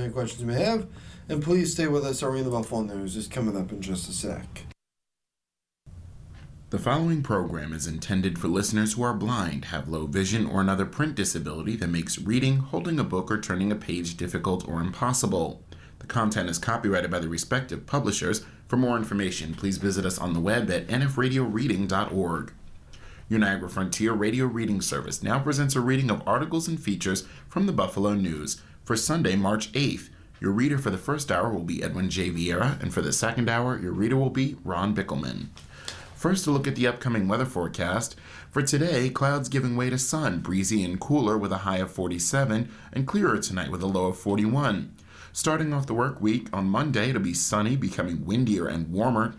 any questions you may have. And please stay with us. Our Ring the Bell phone news is coming up in just a sec. The following program is intended for listeners who are blind, have low vision, or another print disability that makes reading, holding a book, or turning a page difficult or impossible. The content is copyrighted by the respective publishers. For more information, please visit us on the web at nfradioreading.org. Your Niagara Frontier Radio Reading Service now presents a reading of articles and features from the Buffalo News for Sunday, March 8th. Your reader for the first hour will be Edwin J. Vieira, and for the second hour, your reader will be Ron Bickelman. First, a look at the upcoming weather forecast. For today, clouds giving way to sun, breezy and cooler with a high of 47, and clearer tonight with a low of 41. Starting off the work week, on Monday, it'll be sunny, becoming windier and warmer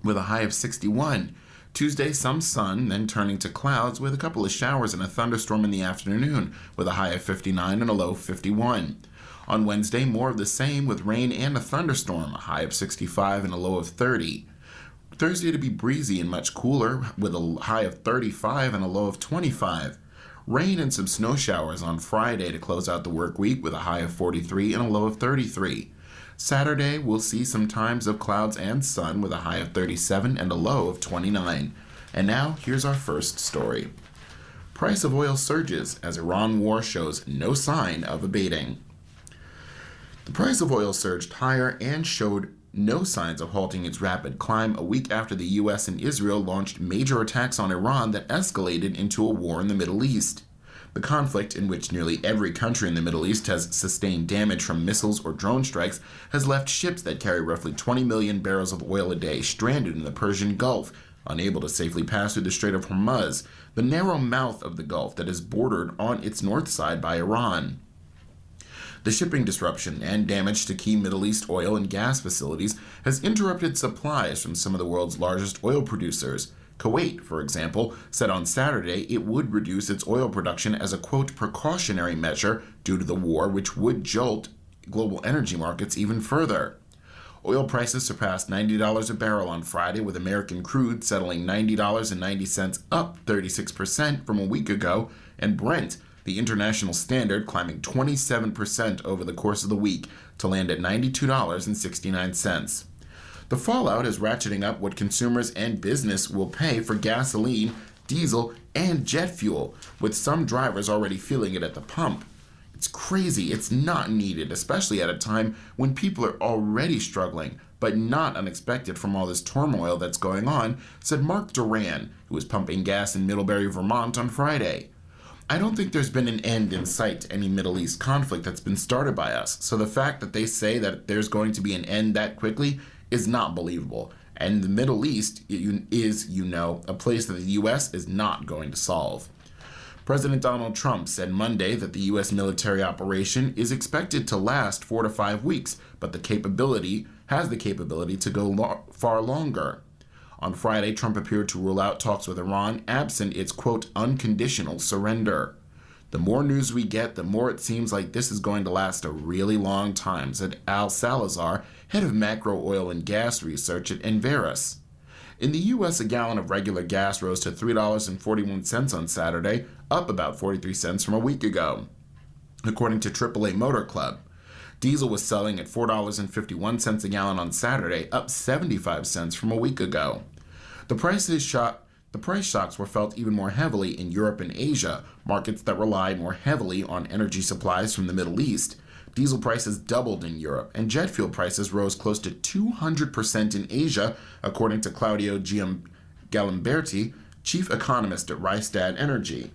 with a high of 61. Tuesday, some sun, then turning to clouds with a couple of showers and a thunderstorm in the afternoon with a high of 59 and a low of 51. On Wednesday, more of the same with rain and a thunderstorm, a high of 65 and a low of 30. Thursday to be breezy and much cooler with a high of 35 and a low of 25. Rain and some snow showers on Friday to close out the work week with a high of 43 and a low of 33. Saturday, we'll see some times of clouds and sun with a high of 37 and a low of 29. And now, here's our first story. Price of oil surges as Iran war shows no sign of abating. The price of oil surged higher and showed no signs of halting its rapid climb a week after the U.S. and Israel launched major attacks on Iran that escalated into a war in the Middle East. The conflict, in which nearly every country in the Middle East has sustained damage from missiles or drone strikes, has left ships that carry roughly 20 million barrels of oil a day stranded in the Persian Gulf, unable to safely pass through the Strait of Hormuz, the narrow mouth of the Gulf that is bordered on its north side by Iran. The shipping disruption and damage to key Middle East oil and gas facilities has interrupted supplies from some of the world's largest oil producers. Kuwait, for example, said on Saturday it would reduce its oil production as a, quote, precautionary measure due to the war, which would jolt global energy markets even further. Oil prices surpassed $90 a barrel on Friday, with American crude settling $90.90, up 36% from a week ago, and Brent, the international standard, climbing 27% over the course of the week to land at $92.69. The fallout is ratcheting up what consumers and business will pay for gasoline, diesel, and jet fuel, with some drivers already feeling it at the pump. It's crazy. It's not needed, especially at a time when people are already struggling, but not unexpected from all this turmoil that's going on, said Mark Duran, who was pumping gas in Middlebury, Vermont on Friday. I don't think there's been an end in sight to any Middle East conflict that's been started by us, so the fact that they say that there's going to be an end that quickly is not believable. And the Middle East is, a place that the U.S. is not going to solve. President Donald Trump said Monday that the U.S. military operation is expected to last 4 to 5 weeks, but has the capability to go far longer. On Friday, Trump appeared to rule out talks with Iran absent its, quote, unconditional surrender. The more news we get, the more it seems like this is going to last a really long time, said Al Salazar, head of macro oil and gas research at Enverus. In the U.S., a gallon of regular gas rose to $3.41 on Saturday, up about 43 cents from a week ago, according to AAA Motor Club. Diesel was selling at $4.51 a gallon on Saturday, up 75 cents from a week ago. The price shocks were felt even more heavily in Europe and Asia, markets that rely more heavily on energy supplies from the Middle East. Diesel prices doubled in Europe, and jet fuel prices rose close to 200% in Asia, according to Claudio Galimberti, chief economist at Rystad Energy.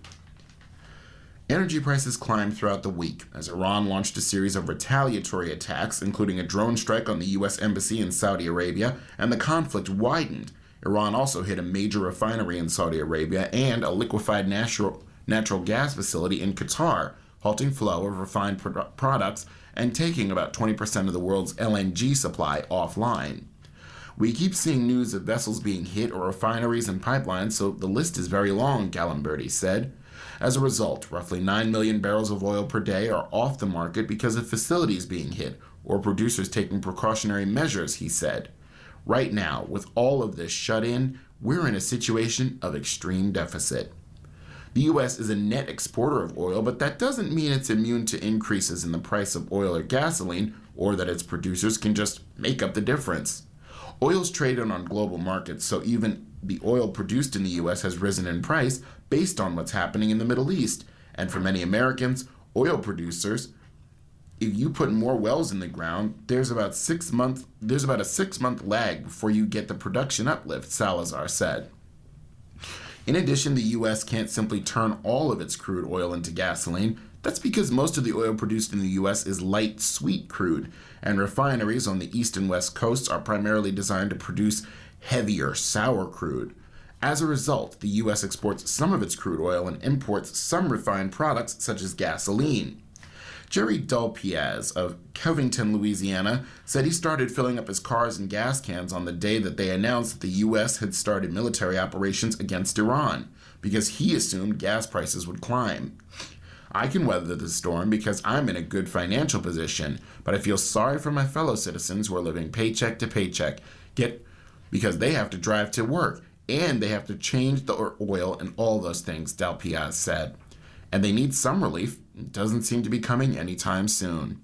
Energy prices climbed throughout the week as Iran launched a series of retaliatory attacks, including a drone strike on the U.S. Embassy in Saudi Arabia, and the conflict widened. Iran also hit a major refinery in Saudi Arabia and a liquefied natural gas facility in Qatar, halting flow of refined products and taking about 20% of the world's LNG supply offline. We keep seeing news of vessels being hit or refineries and pipelines, so the list is very long, Galimberti said. As a result, roughly 9 million barrels of oil per day are off the market because of facilities being hit or producers taking precautionary measures, he said. Right now, with all of this shut in, we're in a situation of extreme deficit. The U.S. is a net exporter of oil, but that doesn't mean it's immune to increases in the price of oil or gasoline, or that its producers can just make up the difference. Oil's traded on global markets, so even the oil produced in the U.S. has risen in price based on what's happening in the Middle East. And for many Americans, oil producers, if you put more wells in the ground, there's about a 6-month lag before you get the production uplift, Salazar said. In addition, the U.S. can't simply turn all of its crude oil into gasoline. That's because most of the oil produced in the U.S. is light, sweet crude, and refineries on the east and west coasts are primarily designed to produce heavier, sour crude. As a result, the U.S. exports some of its crude oil and imports some refined products, such as gasoline. Jerry Delpiaz of Covington, Louisiana, said he started filling up his cars and gas cans on the day that they announced that the U.S. had started military operations against Iran, because he assumed gas prices would climb. I can weather the storm because I'm in a good financial position, but I feel sorry for my fellow citizens who are living paycheck to paycheck, because they have to drive to work, and they have to change the oil and all those things, Delpiaz said. And they need some relief. It doesn't seem to be coming anytime soon.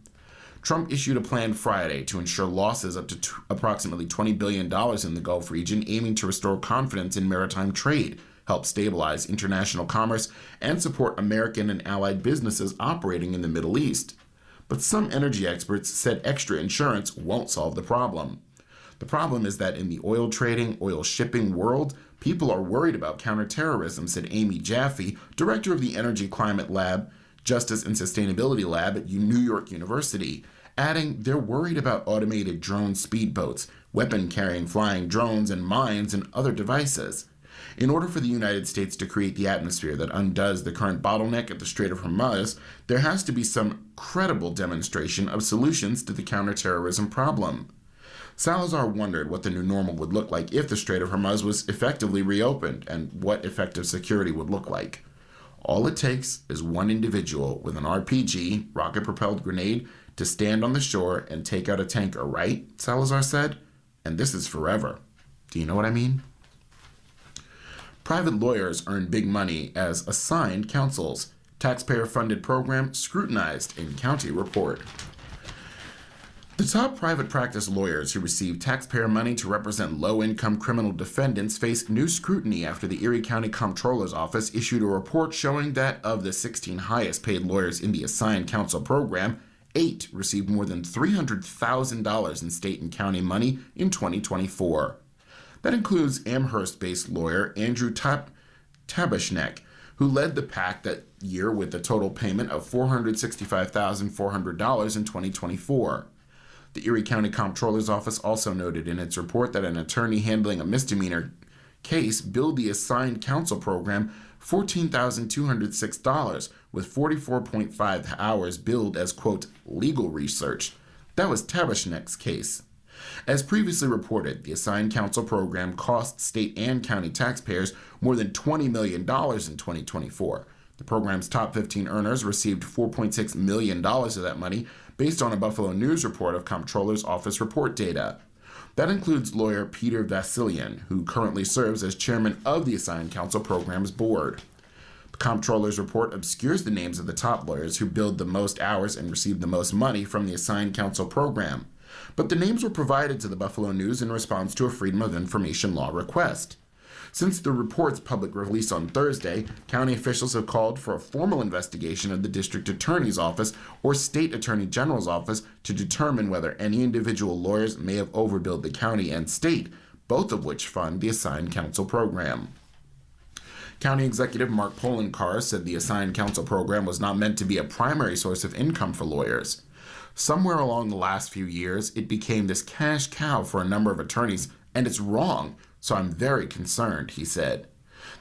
Trump issued a plan Friday to ensure losses up to approximately $20 billion in the Gulf region, aiming to restore confidence in maritime trade, help stabilize international commerce, and support American and allied businesses operating in the Middle East. But some energy experts said extra insurance won't solve the problem. The problem is that in the oil trading, oil shipping world, people are worried about counterterrorism, said Amy Jaffe, director of the Energy Climate Lab, Justice and Sustainability Lab at New York University, adding they're worried about automated drone speedboats, weapon-carrying flying drones, and mines and other devices. In order for the United States to create the atmosphere that undoes the current bottleneck at the Strait of Hormuz, there has to be some credible demonstration of solutions to the counterterrorism problem. Salazar wondered what the new normal would look like if the Strait of Hormuz was effectively reopened and what effective security would look like. All it takes is one individual with an RPG, rocket-propelled grenade, to stand on the shore and take out a tanker, right? Salazar said. And this is forever. Do you know what I mean? Private lawyers earn big money as assigned counsels. Taxpayer-funded program scrutinized in county report. The top private practice lawyers who receive taxpayer money to represent low-income criminal defendants face new scrutiny after the Erie County Comptroller's Office issued a report showing that of the 16 highest-paid lawyers in the assigned counsel program, 8 received more than $300,000 in state and county money in 2024. That includes Amherst-based lawyer Andrew Tabashnek, who led the pack that year with a total payment of $465,400 in 2024. The Erie County Comptroller's Office also noted in its report that an attorney handling a misdemeanor case billed the assigned counsel program $14,206, with 44.5 hours billed as, quote, legal research. That was Tabashnek's case. As previously reported, the assigned counsel program cost state and county taxpayers more than $20 million in 2024. The program's top 15 earners received $4.6 million of that money based on a Buffalo News report of Comptroller's Office report data. That includes lawyer Peter Vassilian, who currently serves as chairman of the assigned counsel program's board. The Comptroller's report obscures the names of the top lawyers who billed the most hours and received the most money from the assigned counsel program, but the names were provided to the Buffalo News in response to a Freedom of Information law request. Since the report's public release on Thursday, county officials have called for a formal investigation of the district attorney's office or state attorney general's office to determine whether any individual lawyers may have overbilled the county and state, both of which fund the assigned counsel program. County Executive Mark Poloncarz said the assigned counsel program was not meant to be a primary source of income for lawyers. Somewhere along the last few years, it became this cash cow for a number of attorneys, and it's wrong. So I'm very concerned, he said.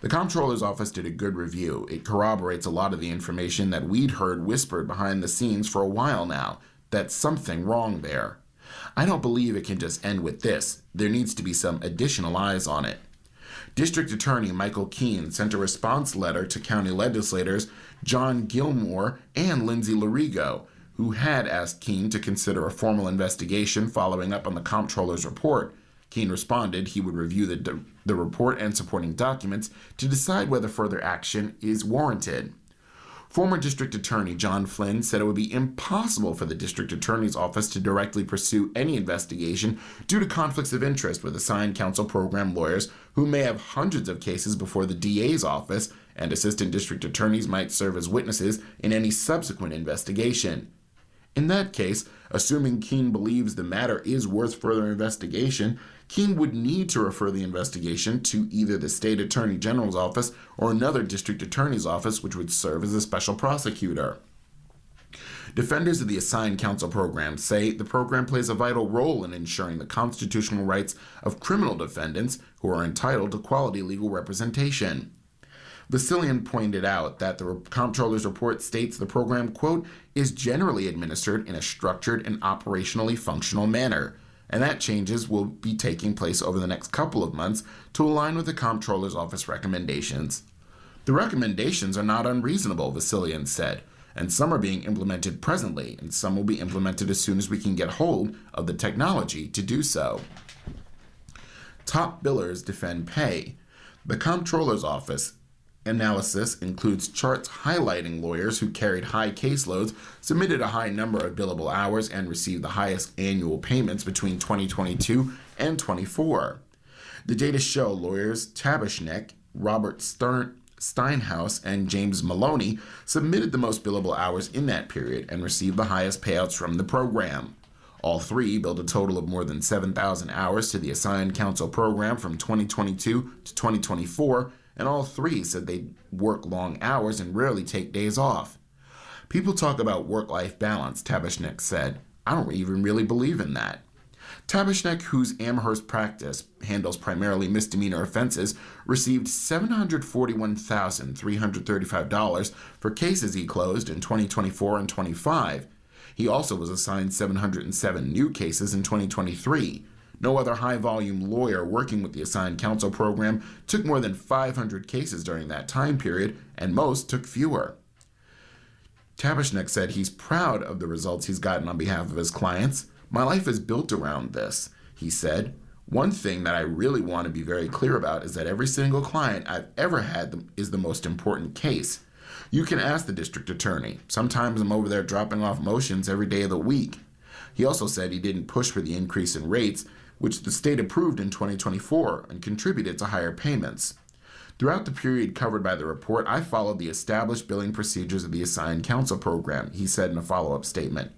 The Comptroller's Office did a good review. It corroborates a lot of the information that we'd heard whispered behind the scenes for a while now. That's something wrong there. I don't believe it can just end with this. There needs to be some additional eyes on it. District Attorney Michael Keene sent a response letter to county legislators John Gilmore and Lindsay Larigo, who had asked Keene to consider a formal investigation following up on the Comptroller's report. Keene responded he would review the report and supporting documents to decide whether further action is warranted. Former District Attorney John Flynn said it would be impossible for the District Attorney's Office to directly pursue any investigation due to conflicts of interest with assigned counsel program lawyers who may have hundreds of cases before the DA's office, and assistant district attorneys might serve as witnesses in any subsequent investigation. In that case, assuming Keene believes the matter is worth further investigation, Keene would need to refer the investigation to either the State Attorney General's office or another district attorney's office, which would serve as a special prosecutor. Defenders of the assigned counsel program say the program plays a vital role in ensuring the constitutional rights of criminal defendants who are entitled to quality legal representation. Vasilian pointed out that the comptroller's report states the program, quote, is generally administered in a structured and operationally functional manner, and that changes will be taking place over the next couple of months to align with the comptroller's office recommendations. The recommendations are not unreasonable, Vasilian said, and some are being implemented presently, and some will be implemented as soon as we can get hold of the technology to do so. Top billers defend pay. The comptroller's office analysis includes charts highlighting lawyers who carried high caseloads, submitted a high number of billable hours, and received the highest annual payments between 2022 and 24. The data show lawyers Tabashnek, Robert Steinhaus, and James Maloney submitted the most billable hours in that period and received the highest payouts from the program. All three billed a total of more than 7,000 hours to the assigned counsel program from 2022 to 2024, and all three said they work long hours and rarely take days off. People talk about work-life balance, Tabashnek said. I don't even really believe in that. Tabashnek, whose Amherst practice handles primarily misdemeanor offenses, received $741,335 for cases he closed in 2024 and 25. He also was assigned 707 new cases in 2023. No other high-volume lawyer working with the assigned counsel program took more than 500 cases during that time period, and most took fewer. Tabashnek said he's proud of the results he's gotten on behalf of his clients. My life is built around this, he said. One thing that I really want to be very clear about is that every single client I've ever had is the most important case. You can ask the district attorney. Sometimes I'm over there dropping off motions every day of the week. He also said he didn't push for the increase in rates, which the state approved in 2024 and contributed to higher payments. Throughout the period covered by the report, I followed the established billing procedures of the assigned counsel program, he said in a follow-up statement.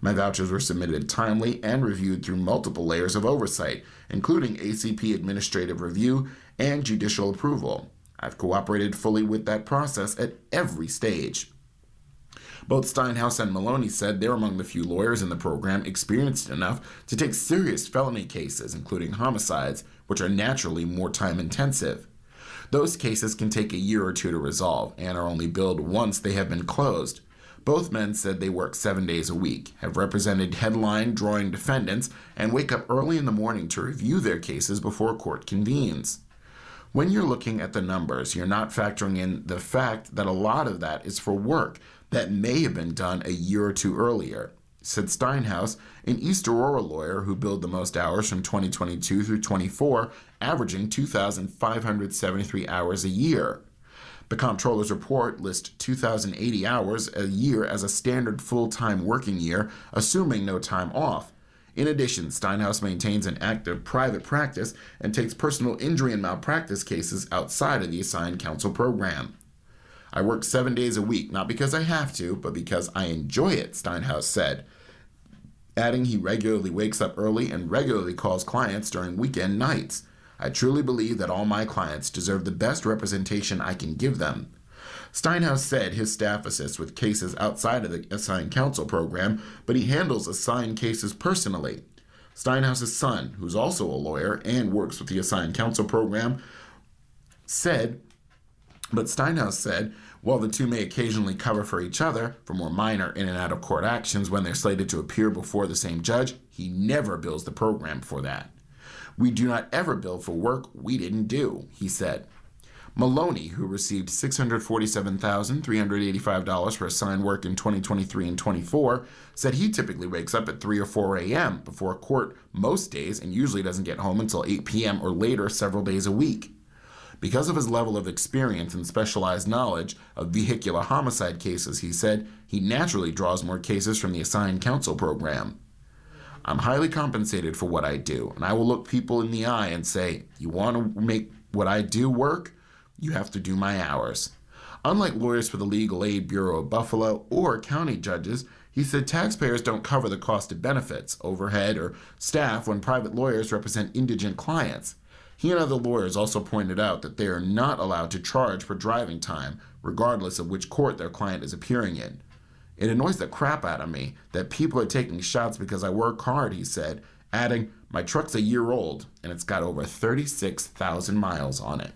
My vouchers were submitted timely and reviewed through multiple layers of oversight, including ACP administrative review and judicial approval. I've cooperated fully with that process at every stage. Both Steinhaus and Maloney said they're among the few lawyers in the program experienced enough to take serious felony cases, including homicides, which are naturally more time-intensive. Those cases can take a year or two to resolve and are only billed once they have been closed. Both men said they work 7 days a week, have represented headline-drawing defendants, and wake up early in the morning to review their cases before court convenes. When you're looking at the numbers, you're not factoring in the fact that a lot of that is for work that may have been done a year or two earlier, said Steinhaus, an East Aurora lawyer who billed the most hours from 2022 through 24, averaging 2,573 hours a year. The comptroller's report lists 2,080 hours a year as a standard full-time working year, assuming no time off. In addition, Steinhaus maintains an active private practice and takes personal injury and malpractice cases outside of the assigned counsel program. I work 7 days a week, not because I have to, but because I enjoy it, Steinhaus said, adding he regularly wakes up early and regularly calls clients during weekend nights. I truly believe that all my clients deserve the best representation I can give them. Steinhaus said his staff assists with cases outside of the assigned counsel program, but he handles assigned cases personally. Steinhaus' son, who's also a lawyer and works with the assigned counsel program, Steinhaus said, while the two may occasionally cover for each other for more minor in and out of court actions when they're slated to appear before the same judge, he never bills the program for that. We do not ever bill for work we didn't do, he said. Maloney, who received $647,385 for assigned work in 2023 and 24, said he typically wakes up at 3 or 4 a.m. before court most days and usually doesn't get home until 8 p.m. or later several days a week. Because of his level of experience and specialized knowledge of vehicular homicide cases, he said, he naturally draws more cases from the assigned counsel program. I'm highly compensated for what I do, and I will look people in the eye and say, you want to make what I do work? You have to do my hours. Unlike lawyers for the Legal Aid Bureau of Buffalo or county judges, he said taxpayers don't cover the cost of benefits, overhead, or staff when private lawyers represent indigent clients. He and other lawyers also pointed out that they are not allowed to charge for driving time, regardless of which court their client is appearing in. It annoys the crap out of me that people are taking shots because I work hard, he said, adding, my truck's a year old and it's got over 36,000 miles on it.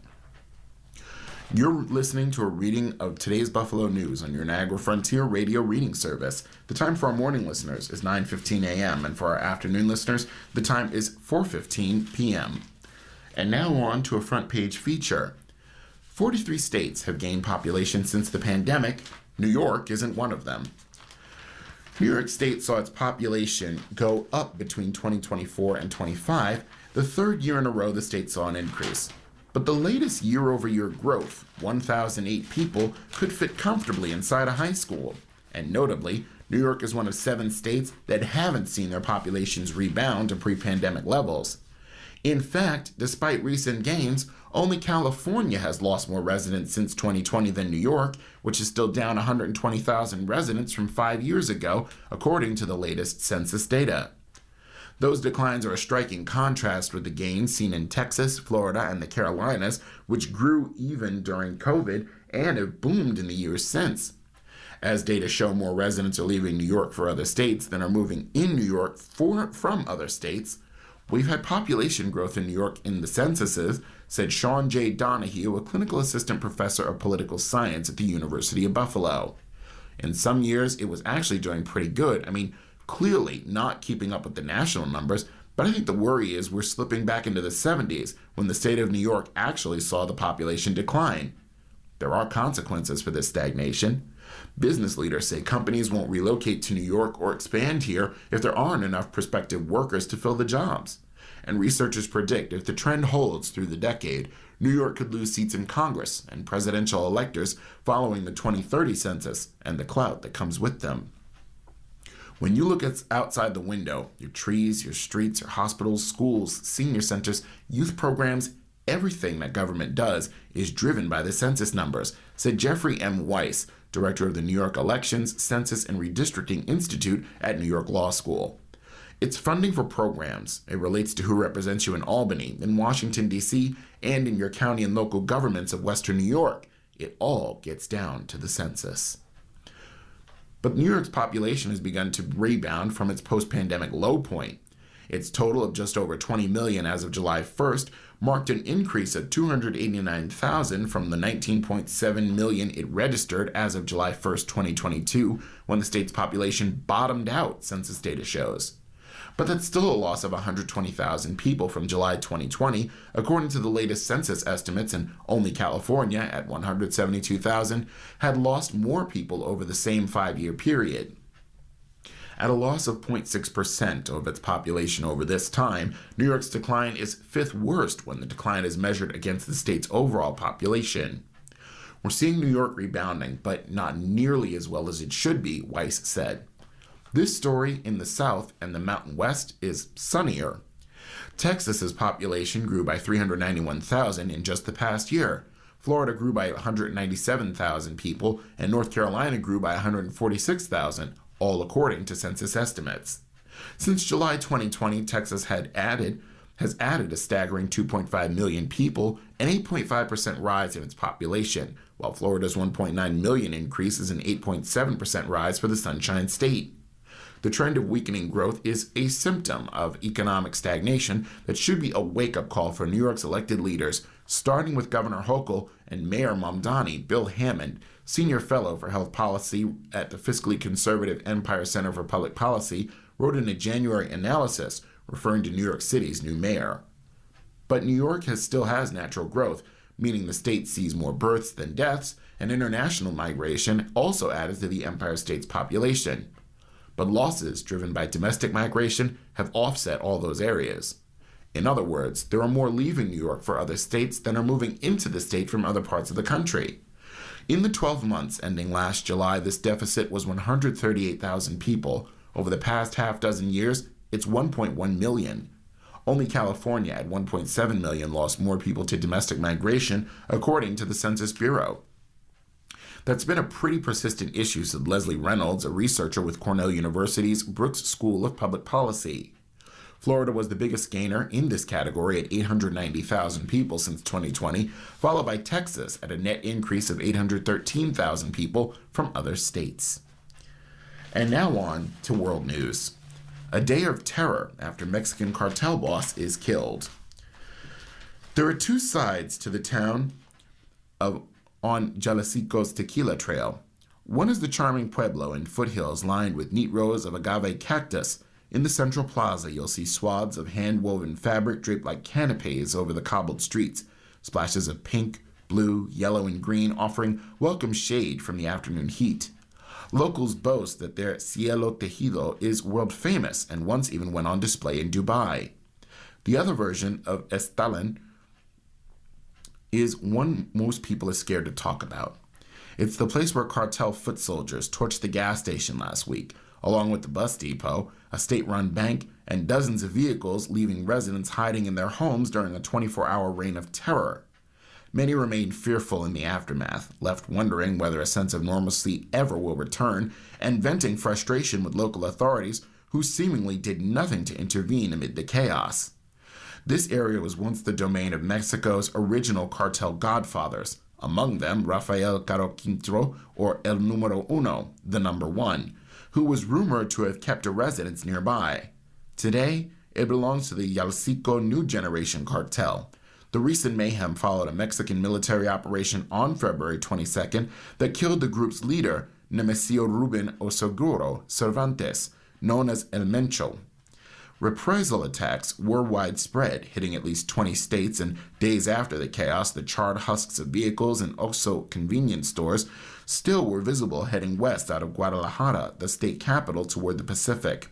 You're listening to a reading of today's Buffalo News on your Niagara Frontier Radio reading service. The time for our morning listeners is 9:15 a.m. and for our afternoon listeners, the time is 4:15 p.m. And now on to a front page feature. 43 states have gained population since the pandemic. New York isn't one of them. New York State saw its population go up between 2024 and 25, the third year in a row the state saw an increase. But the latest year-over-year growth, 1,008 people, could fit comfortably inside a high school. And notably, New York is one of 7 states that haven't seen their populations rebound to pre-pandemic levels. In fact, despite recent gains, only California has lost more residents since 2020 than New York, which is still down 120,000 residents from 5 years ago, according to the latest census data. Those declines are a striking contrast with the gains seen in Texas, Florida, and the Carolinas, which grew even during COVID and have boomed in the years since. As data show more residents are leaving New York for other states than are moving in New York from other states, we've had population growth in New York in the censuses, said Sean J. Donahue, a clinical assistant professor of political science at the University of Buffalo. In some years, it was actually doing pretty good. Clearly not keeping up with the national numbers, but I think the worry is we're slipping back into the 70s when the state of New York actually saw the population decline. There are consequences for this stagnation. Business leaders say companies won't relocate to New York or expand here if there aren't enough prospective workers to fill the jobs. And researchers predict if the trend holds through the decade, New York could lose seats in Congress and presidential electors following the 2030 census and the clout that comes with them. When you look outside the window, your trees, your streets, your hospitals, schools, senior centers, youth programs, everything that government does is driven by the census numbers, said Jeffrey M. Weiss, director of the New York Elections, Census, and Redistricting Institute at New York Law School. It's funding for programs. It relates to who represents you in Albany, in Washington, D.C., and in your county and local governments of Western New York. It all gets down to the census. But New York's population has begun to rebound from its post-pandemic low point. Its total of just over 20 million as of July 1st marked an increase of 289,000 from the 19.7 million it registered as of July 1st, 2022, when the state's population bottomed out, census data shows. But that's still a loss of 120,000 people from July 2020, according to the latest census estimates, and only California, at 172,000, had lost more people over the same 5-year period. At a loss of 0.6% of its population over this time, New York's decline is 5th worst when the decline is measured against the state's overall population. We're seeing New York rebounding, but not nearly as well as it should be, Weiss said. This story in the South and the Mountain West is sunnier. Texas's population grew by 391,000 in just the past year. Florida grew by 197,000 people, and North Carolina grew by 146,000, all according to census estimates. Since July 2020, Texas has added a staggering 2.5 million people, an 8.5% rise in its population, while Florida's 1.9 million increase is an 8.7% rise for the Sunshine State. The trend of weakening growth is a symptom of economic stagnation that should be a wake-up call for New York's elected leaders, starting with Governor Hochul and Mayor Mamdani. Bill Hammond, senior fellow for health policy at the fiscally conservative Empire Center for Public Policy, wrote in a January analysis referring to New York City's new mayor. But New York still has natural growth, meaning the state sees more births than deaths, and international migration also added to the Empire State's population. But losses driven by domestic migration have offset all those areas. In other words, there are more leaving New York for other states than are moving into the state from other parts of the country. In the 12 months ending last July, this deficit was 138,000 people. Over the past half dozen years, it's 1.1 million. Only California at 1.7 million lost more people to domestic migration, according to the Census Bureau. That's been a pretty persistent issue, said Leslie Reynolds, a researcher with Cornell University's Brooks School of Public Policy. Florida was the biggest gainer in this category at 890,000 people since 2020, followed by Texas at a net increase of 813,000 people from other states. And now on to world news. A day of terror after Mexican cartel boss is killed. There are two sides to the town on Jalisco's Tequila Trail. One is the charming pueblo in foothills lined with neat rows of agave cactus. In the central plaza, you'll see swaths of hand-woven fabric draped like canapes over the cobbled streets, splashes of pink, blue, yellow, and green offering welcome shade from the afternoon heat. Locals boast that their cielo tejido is world famous and once even went on display in Dubai. The other version of Estalén is one most people are scared to talk about. It's the place where cartel foot soldiers torched the gas station last week, along with the bus depot, a state-run bank, and dozens of vehicles, leaving residents hiding in their homes during a 24-hour reign of terror. Many remain fearful in the aftermath, left wondering whether a sense of normalcy ever will return, and venting frustration with local authorities who seemingly did nothing to intervene amid the chaos. This area was once the domain of Mexico's original cartel godfathers, among them Rafael Caro Quintero, or El Número Uno, the number one, who was rumored to have kept a residence nearby. Today, it belongs to the Jalisco New Generation cartel. The recent mayhem followed a Mexican military operation on February 22nd that killed the group's leader, Nemesio Ruben Osoguro Cervantes, known as El Mencho. Reprisal attacks were widespread, hitting at least 20 states, and days after the chaos, the charred husks of vehicles and OXXO convenience stores still were visible heading west out of Guadalajara, the state capital, toward the Pacific.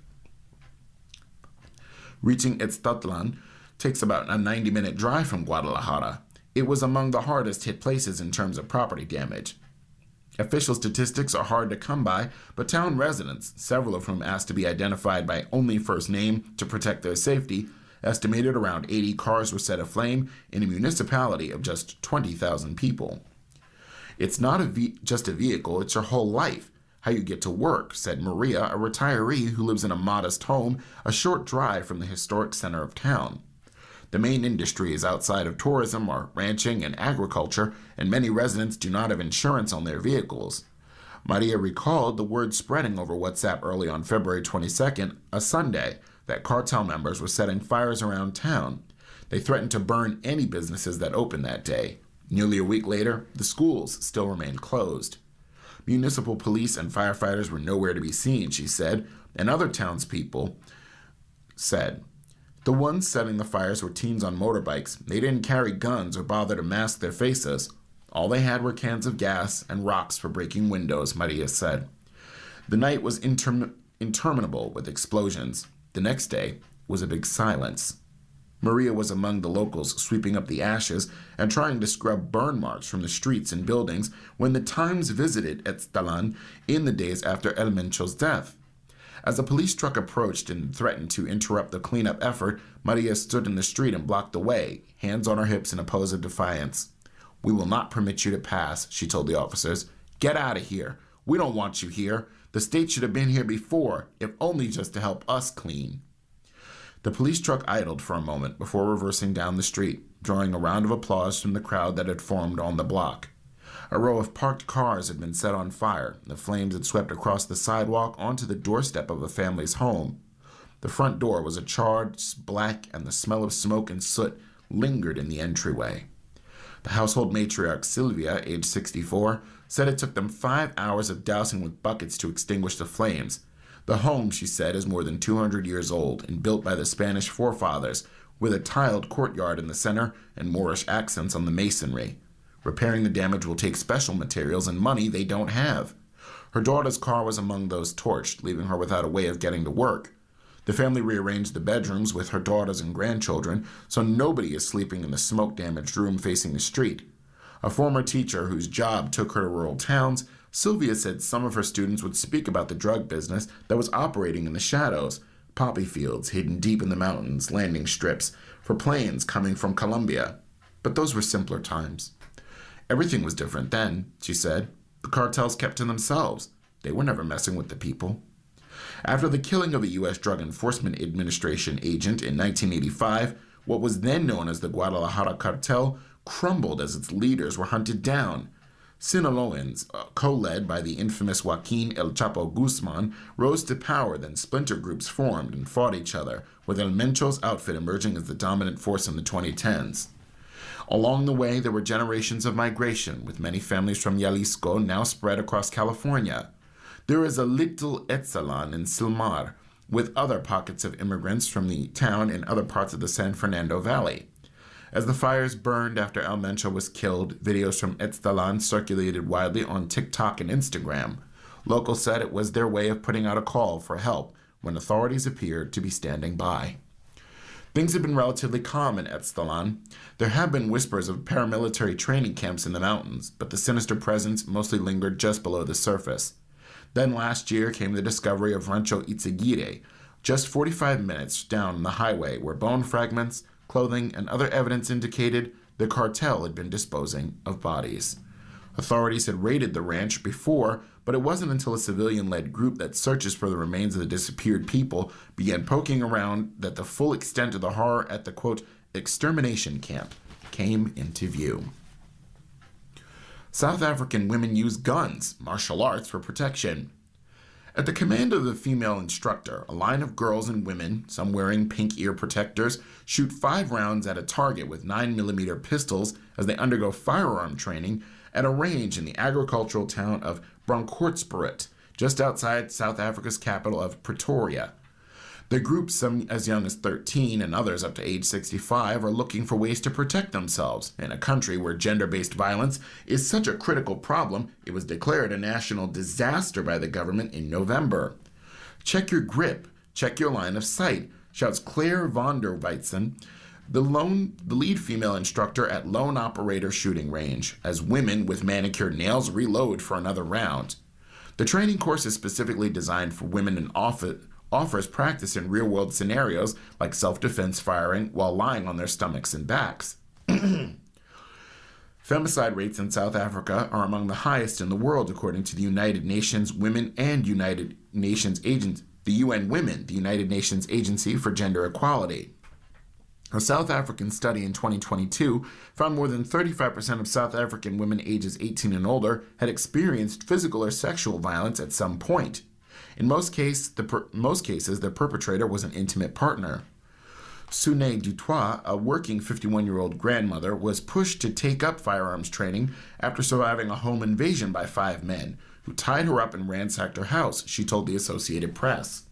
Reaching Ixtatlan takes about a 90-minute drive from Guadalajara. It was among the hardest hit places in terms of property damage. Official statistics are hard to come by, but town residents, several of whom asked to be identified by only first name to protect their safety, estimated around 80 cars were set aflame in a municipality of just 20,000 people. It's not just a vehicle, it's your whole life. How you get to work, said Maria, a retiree who lives in a modest home a short drive from the historic center of town. The main industries outside of tourism are ranching and agriculture, and many residents do not have insurance on their vehicles. Maria recalled the word spreading over WhatsApp early on February 22nd, a Sunday, that cartel members were setting fires around town. They threatened to burn any businesses that opened that day. Nearly a week later, the schools still remained closed. Municipal police and firefighters were nowhere to be seen, she said, and other townspeople said. The ones setting the fires were teens on motorbikes. They didn't carry guns or bother to mask their faces. All they had were cans of gas and rocks for breaking windows, Maria said. The night was interminable with explosions. The next day was a big silence. Maria was among the locals sweeping up the ashes and trying to scrub burn marks from the streets and buildings when the Times visited Ixtalan in the days after El Mencho's death. As a police truck approached and threatened to interrupt the cleanup effort, Maria stood in the street and blocked the way, hands on her hips in a pose of defiance. "We will not permit you to pass," she told the officers. "Get out of here. We don't want you here. The state should have been here before, if only just to help us clean." The police truck idled for a moment before reversing down the street, drawing a round of applause from the crowd that had formed on the block. A row of parked cars had been set on fire. The flames had swept across the sidewalk onto the doorstep of a family's home. The front door was a charred black, and the smell of smoke and soot lingered in the entryway. The household matriarch, Sylvia, age 64, said it took them 5 hours of dousing with buckets to extinguish the flames. The home, she said, is more than 200 years old and built by the Spanish forefathers, with a tiled courtyard in the center and Moorish accents on the masonry. Repairing the damage will take special materials and money they don't have. Her daughter's car was among those torched, leaving her without a way of getting to work. The family rearranged the bedrooms with her daughters and grandchildren, so nobody is sleeping in the smoke-damaged room facing the street. A former teacher whose job took her to rural towns, Sylvia said some of her students would speak about the drug business that was operating in the shadows, poppy fields hidden deep in the mountains, landing strips for planes coming from Colombia. But those were simpler times. Everything was different then, she said. The cartels kept to themselves. They were never messing with the people. After the killing of a U.S. Drug Enforcement Administration agent in 1985, what was then known as the Guadalajara Cartel crumbled as its leaders were hunted down. Sinaloans, co-led by the infamous Joaquin El Chapo Guzman, rose to power, then splinter groups formed and fought each other, with El Mencho's outfit emerging as the dominant force in the 2010s. Along the way, there were generations of migration, with many families from Jalisco now spread across California. There is a little Etzalan in Silmar, with other pockets of immigrants from the town and other parts of the San Fernando Valley. As the fires burned after El Mencho was killed, videos from Etzalan circulated widely on TikTok and Instagram. Locals said it was their way of putting out a call for help when authorities appeared to be standing by. Things have been relatively calm in Etzalan. There have been whispers of paramilitary training camps in the mountains, but the sinister presence mostly lingered just below the surface. Then last year came the discovery of Rancho Izaguirre, just 45 minutes down the highway, where bone fragments, clothing, and other evidence indicated the cartel had been disposing of bodies. Authorities had raided the ranch before, but it wasn't until a civilian-led group that searches for the remains of the disappeared people began poking around that the full extent of the horror at the, quote, extermination camp came into view. South African women use guns, martial arts, for protection. At the command of the female instructor, a line of girls and women, some wearing pink ear protectors, shoot 5 rounds at a target with 9mm pistols as they undergo firearm training at a range in the agricultural town of Bronkhortspruit, just outside South Africa's capital of Pretoria. The groups, some as young as 13 and others up to age 65, are looking for ways to protect themselves. In a country where gender-based violence is such a critical problem, it was declared a national disaster by the government in November. Check your grip, check your line of sight, shouts Claire von der Weitzen, the lead female instructor at Lone Operator Shooting Range, as women with manicured nails reload for another round. The training course is specifically designed for women and offers practice in real-world scenarios like self-defense firing while lying on their stomachs and backs. Femicide rates in South Africa are among the highest in the world, according to the United Nations Women and United Nations Agency, the UN Women, the United Nations Agency for Gender Equality. A South African study in 2022 found more than 35% of South African women ages 18 and older had experienced physical or sexual violence at some point. In most cases, the perpetrator was an intimate partner. Sune Dutoit, a working 51-year-old grandmother, was pushed to take up firearms training after surviving a home invasion by 5 men, who tied her up and ransacked her house, she told the Associated Press.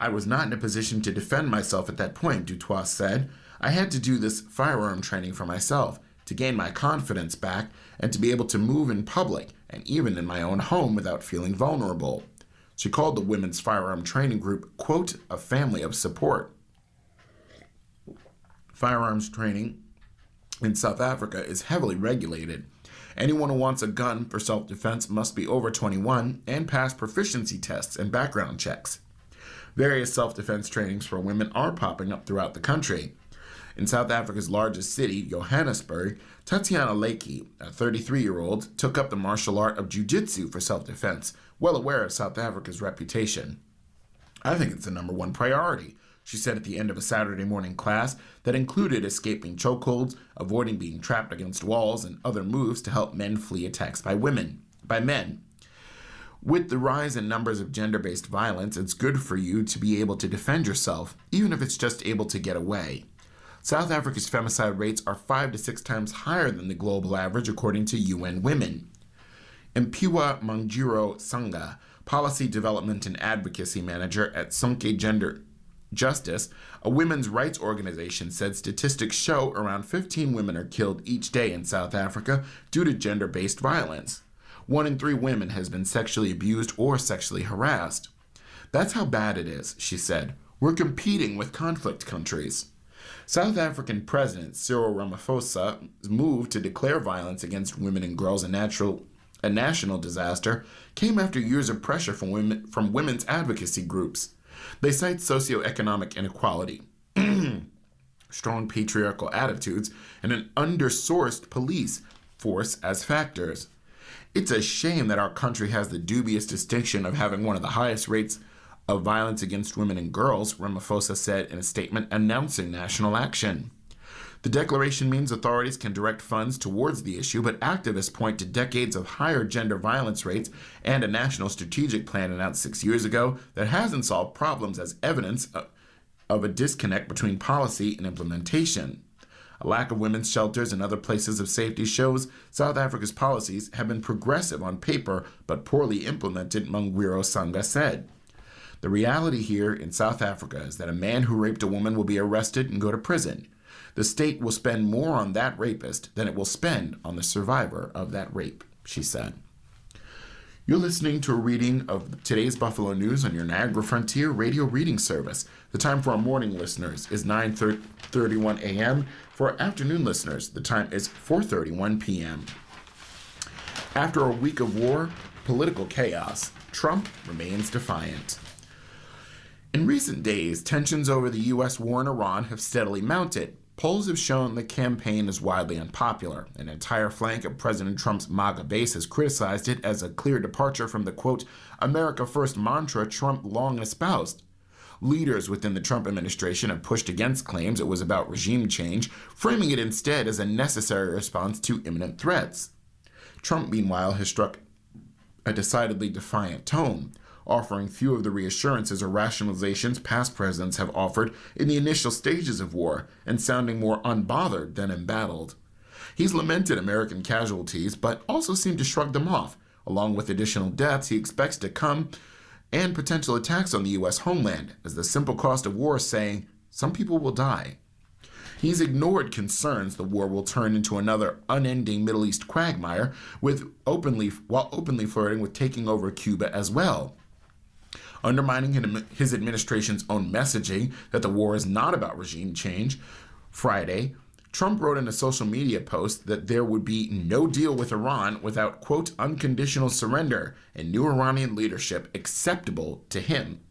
I was not in a position to defend myself at that point, Dutoit said. I had to do this firearm training for myself, to gain my confidence back, and to be able to move in public, and even in my own home without feeling vulnerable. She called the women's firearm training group, quote, a family of support. Firearms training in South Africa is heavily regulated. Anyone who wants a gun for self-defense must be over 21 and pass proficiency tests and background checks. Various self-defense trainings for women are popping up throughout the country. In South Africa's largest city, Johannesburg, Tatiana Leakey, a 33-year-old, took up the martial art of jiu-jitsu for self-defense, well aware of South Africa's reputation. I think it's the #1 priority, she said at the end of a Saturday morning class that included escaping chokeholds, avoiding being trapped against walls, and other moves to help men flee attacks by men. With the rise in numbers of gender-based violence, it's good for you to be able to defend yourself, even if it's just able to get away. South Africa's femicide rates are 5 to 6 times higher than the global average, according to UN Women. Mpiwa Manjiro Sanga, Policy Development and Advocacy Manager at Sonke Gender Justice, a women's rights organization, said statistics show around 15 women are killed each day in South Africa due to gender-based violence. 1 in 3 women has been sexually abused or sexually harassed. That's how bad it is, she said. We're competing with conflict countries. South African President Cyril Ramaphosa's move to declare violence against women and girls a national disaster came after years of pressure from women's advocacy groups. They cite socioeconomic inequality, strong patriarchal attitudes, and an undersourced police force as factors. It's a shame that our country has the dubious distinction of having one of the highest rates of violence against women and girls, Ramaphosa said in a statement announcing national action. The declaration means authorities can direct funds towards the issue, but activists point to decades of higher gender violence rates and a national strategic plan announced 6 years ago that hasn't solved problems as evidence of a disconnect between policy and implementation. A lack of women's shelters and other places of safety shows South Africa's policies have been progressive on paper but poorly implemented, Mangwiro Sanga said. The reality here in South Africa is that a man who raped a woman will be arrested and go to prison. The state will spend more on that rapist than it will spend on the survivor of that rape, she said. You're listening to a reading of today's Buffalo News on your Niagara Frontier radio reading service. The time for our morning listeners is 9:31 a.m. For our afternoon listeners, the time is 4:31 p.m. After a week of war, political chaos, Trump remains defiant. In recent days, tensions over the U.S. war in Iran have steadily mounted. Polls have shown the campaign is widely unpopular. An entire flank of President Trump's MAGA base has criticized it as a clear departure from the, quote, America First mantra Trump long espoused. Leaders within the Trump administration have pushed against claims it was about regime change, framing it instead as a necessary response to imminent threats. Trump, meanwhile, has struck a decidedly defiant tone, offering few of the reassurances or rationalizations past presidents have offered in the initial stages of war and sounding more unbothered than embattled. He's lamented American casualties, but also seemed to shrug them off, along with additional deaths he expects to come and potential attacks on the U.S. homeland, as the simple cost of war is saying, some people will die. He's ignored concerns the war will turn into another unending Middle East quagmire while openly flirting with taking over Cuba as well. Undermining his administration's own messaging that the war is not about regime change, Friday, Trump wrote in a social media post that there would be no deal with Iran without, quote, unconditional surrender and new Iranian leadership acceptable to him.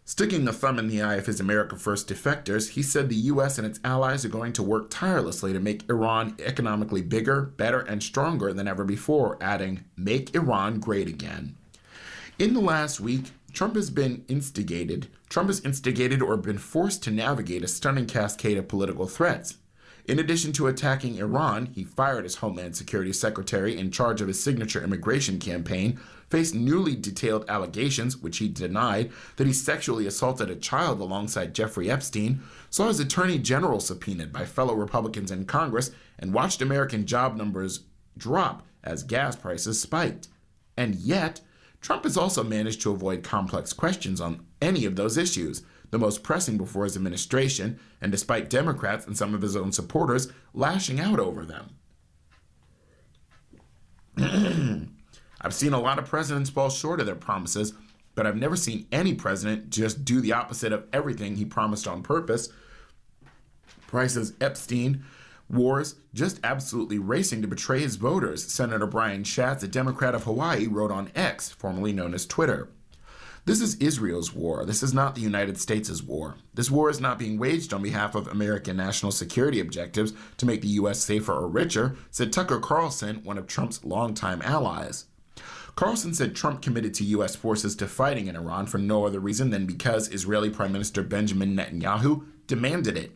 Sticking a thumb in the eye of his America First defectors, he said the U.S. and its allies are going to work tirelessly to make Iran economically bigger, better, and stronger than ever before, adding, make Iran great again. In the last week, Trump has instigated or been forced to navigate a stunning cascade of political threats. In addition to attacking Iran, he fired his Homeland Security Secretary in charge of his signature immigration campaign, faced newly detailed allegations, which he denied, that he sexually assaulted a child alongside Jeffrey Epstein, saw his attorney general subpoenaed by fellow Republicans in Congress, and watched American job numbers drop as gas prices spiked. And yet, Trump has also managed to avoid complex questions on any of those issues, the most pressing before his administration, and despite Democrats and some of his own supporters lashing out over them. I've seen a lot of presidents fall short of their promises, but I've never seen any president just do the opposite of everything he promised on purpose. Price's Epstein wars just absolutely racing to betray his voters, Senator Brian Schatz, a Democrat of Hawaii, wrote on X, formerly known as Twitter. This is Israel's war. This is not the United States' war. This war is not being waged on behalf of American national security objectives to make the U.S. safer or richer, said Tucker Carlson, one of Trump's longtime allies. Carlson said Trump committed to U.S. forces to fighting in Iran for no other reason than because Israeli Prime Minister Benjamin Netanyahu demanded it.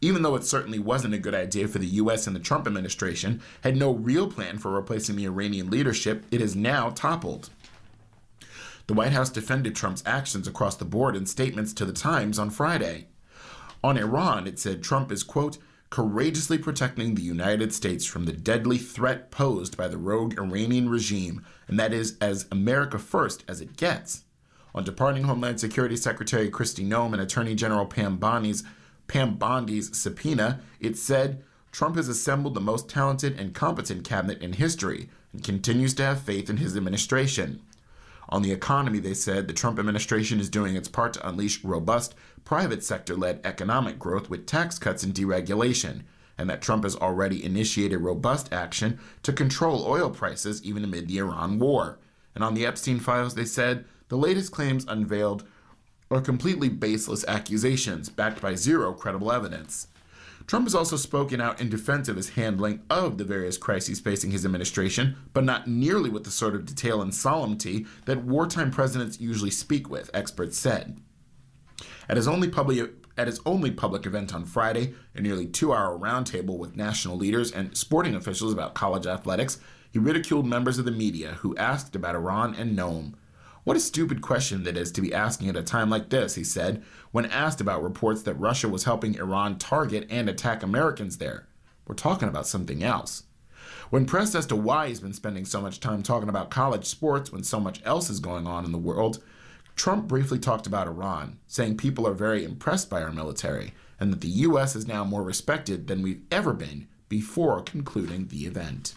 Even though it certainly wasn't a good idea for the U.S. and the Trump administration, had no real plan for replacing the Iranian leadership, it is now toppled. The White House defended Trump's actions across the board in statements to the Times on Friday. On Iran, it said Trump is, quote, courageously protecting the United States from the deadly threat posed by the rogue Iranian regime, and that is as America first as it gets. On departing Homeland Security Secretary Kristi Noem and Attorney General Pam Bondi's subpoena, it said, Trump has assembled the most talented and competent cabinet in history and continues to have faith in his administration. On the economy, they said, the Trump administration is doing its part to unleash robust, private sector-led economic growth with tax cuts and deregulation, and that Trump has already initiated robust action to control oil prices even amid the Iran war. And on the Epstein files, they said, the latest claims unveiled are completely baseless accusations backed by zero credible evidence. Trump has also spoken out in defense of his handling of the various crises facing his administration, but not nearly with the sort of detail and solemnity that wartime presidents usually speak with, experts said. At his only public event on Friday, a nearly 2-hour roundtable with national leaders and sporting officials about college athletics, he ridiculed members of the media who asked about Iran and Noem. What a stupid question that is to be asking at a time like this, he said, when asked about reports that Russia was helping Iran target and attack Americans there. We're talking about something else. When pressed as to why he's been spending so much time talking about college sports when so much else is going on in the world, Trump briefly talked about Iran, saying people are very impressed by our military and that the U.S. is now more respected than we've ever been, before concluding the event.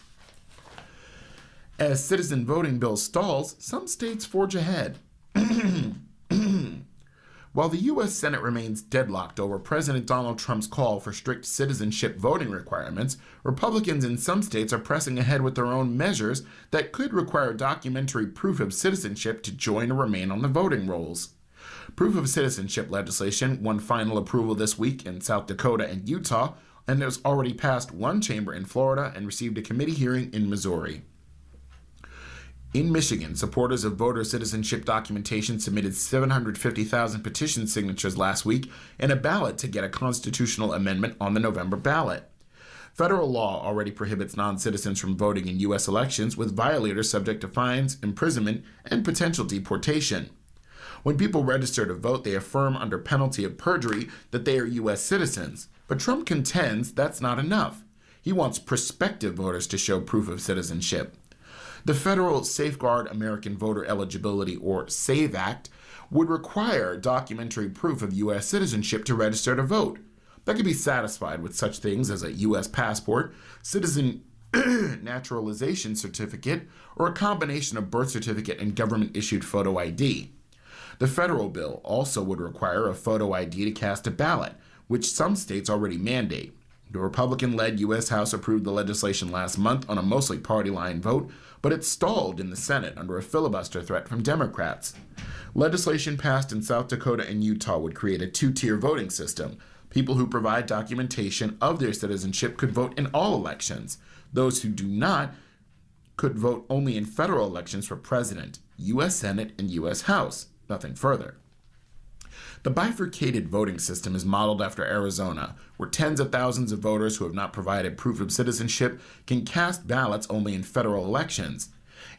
As citizen voting bill stalls, some states forge ahead. While the U.S. Senate remains deadlocked over President Donald Trump's call for strict citizenship voting requirements, Republicans in some states are pressing ahead with their own measures that could require documentary proof of citizenship to join or remain on the voting rolls. Proof of citizenship legislation won final approval this week in South Dakota and Utah, and has already passed one chamber in Florida and received a committee hearing in Missouri. In Michigan, supporters of voter citizenship documentation submitted 750,000 petition signatures last week in a ballot to get a constitutional amendment on the November ballot. Federal law already prohibits non-citizens from voting in U.S. elections, with violators subject to fines, imprisonment, and potential deportation. When people register to vote, they affirm under penalty of perjury that they are U.S. citizens. But Trump contends that's not enough. He wants prospective voters to show proof of citizenship. The Federal Safeguard American Voter Eligibility, or SAVE Act, would require documentary proof of U.S. citizenship to register to vote. That could be satisfied with such things as a U.S. passport, citizen naturalization certificate, or a combination of birth certificate and government-issued photo ID. The federal bill also would require a photo ID to cast a ballot, which some states already mandate. The Republican-led U.S. House approved the legislation last month on a mostly party-line vote, but it stalled in the Senate under a filibuster threat from Democrats. Legislation passed in South Dakota and Utah would create a two-tier voting system. People who provide documentation of their citizenship could vote in all elections. Those who do not could vote only in federal elections for president, U.S. Senate, and U.S. House. Nothing further. The bifurcated voting system is modeled after Arizona, where tens of thousands of voters who have not provided proof of citizenship can cast ballots only in federal elections.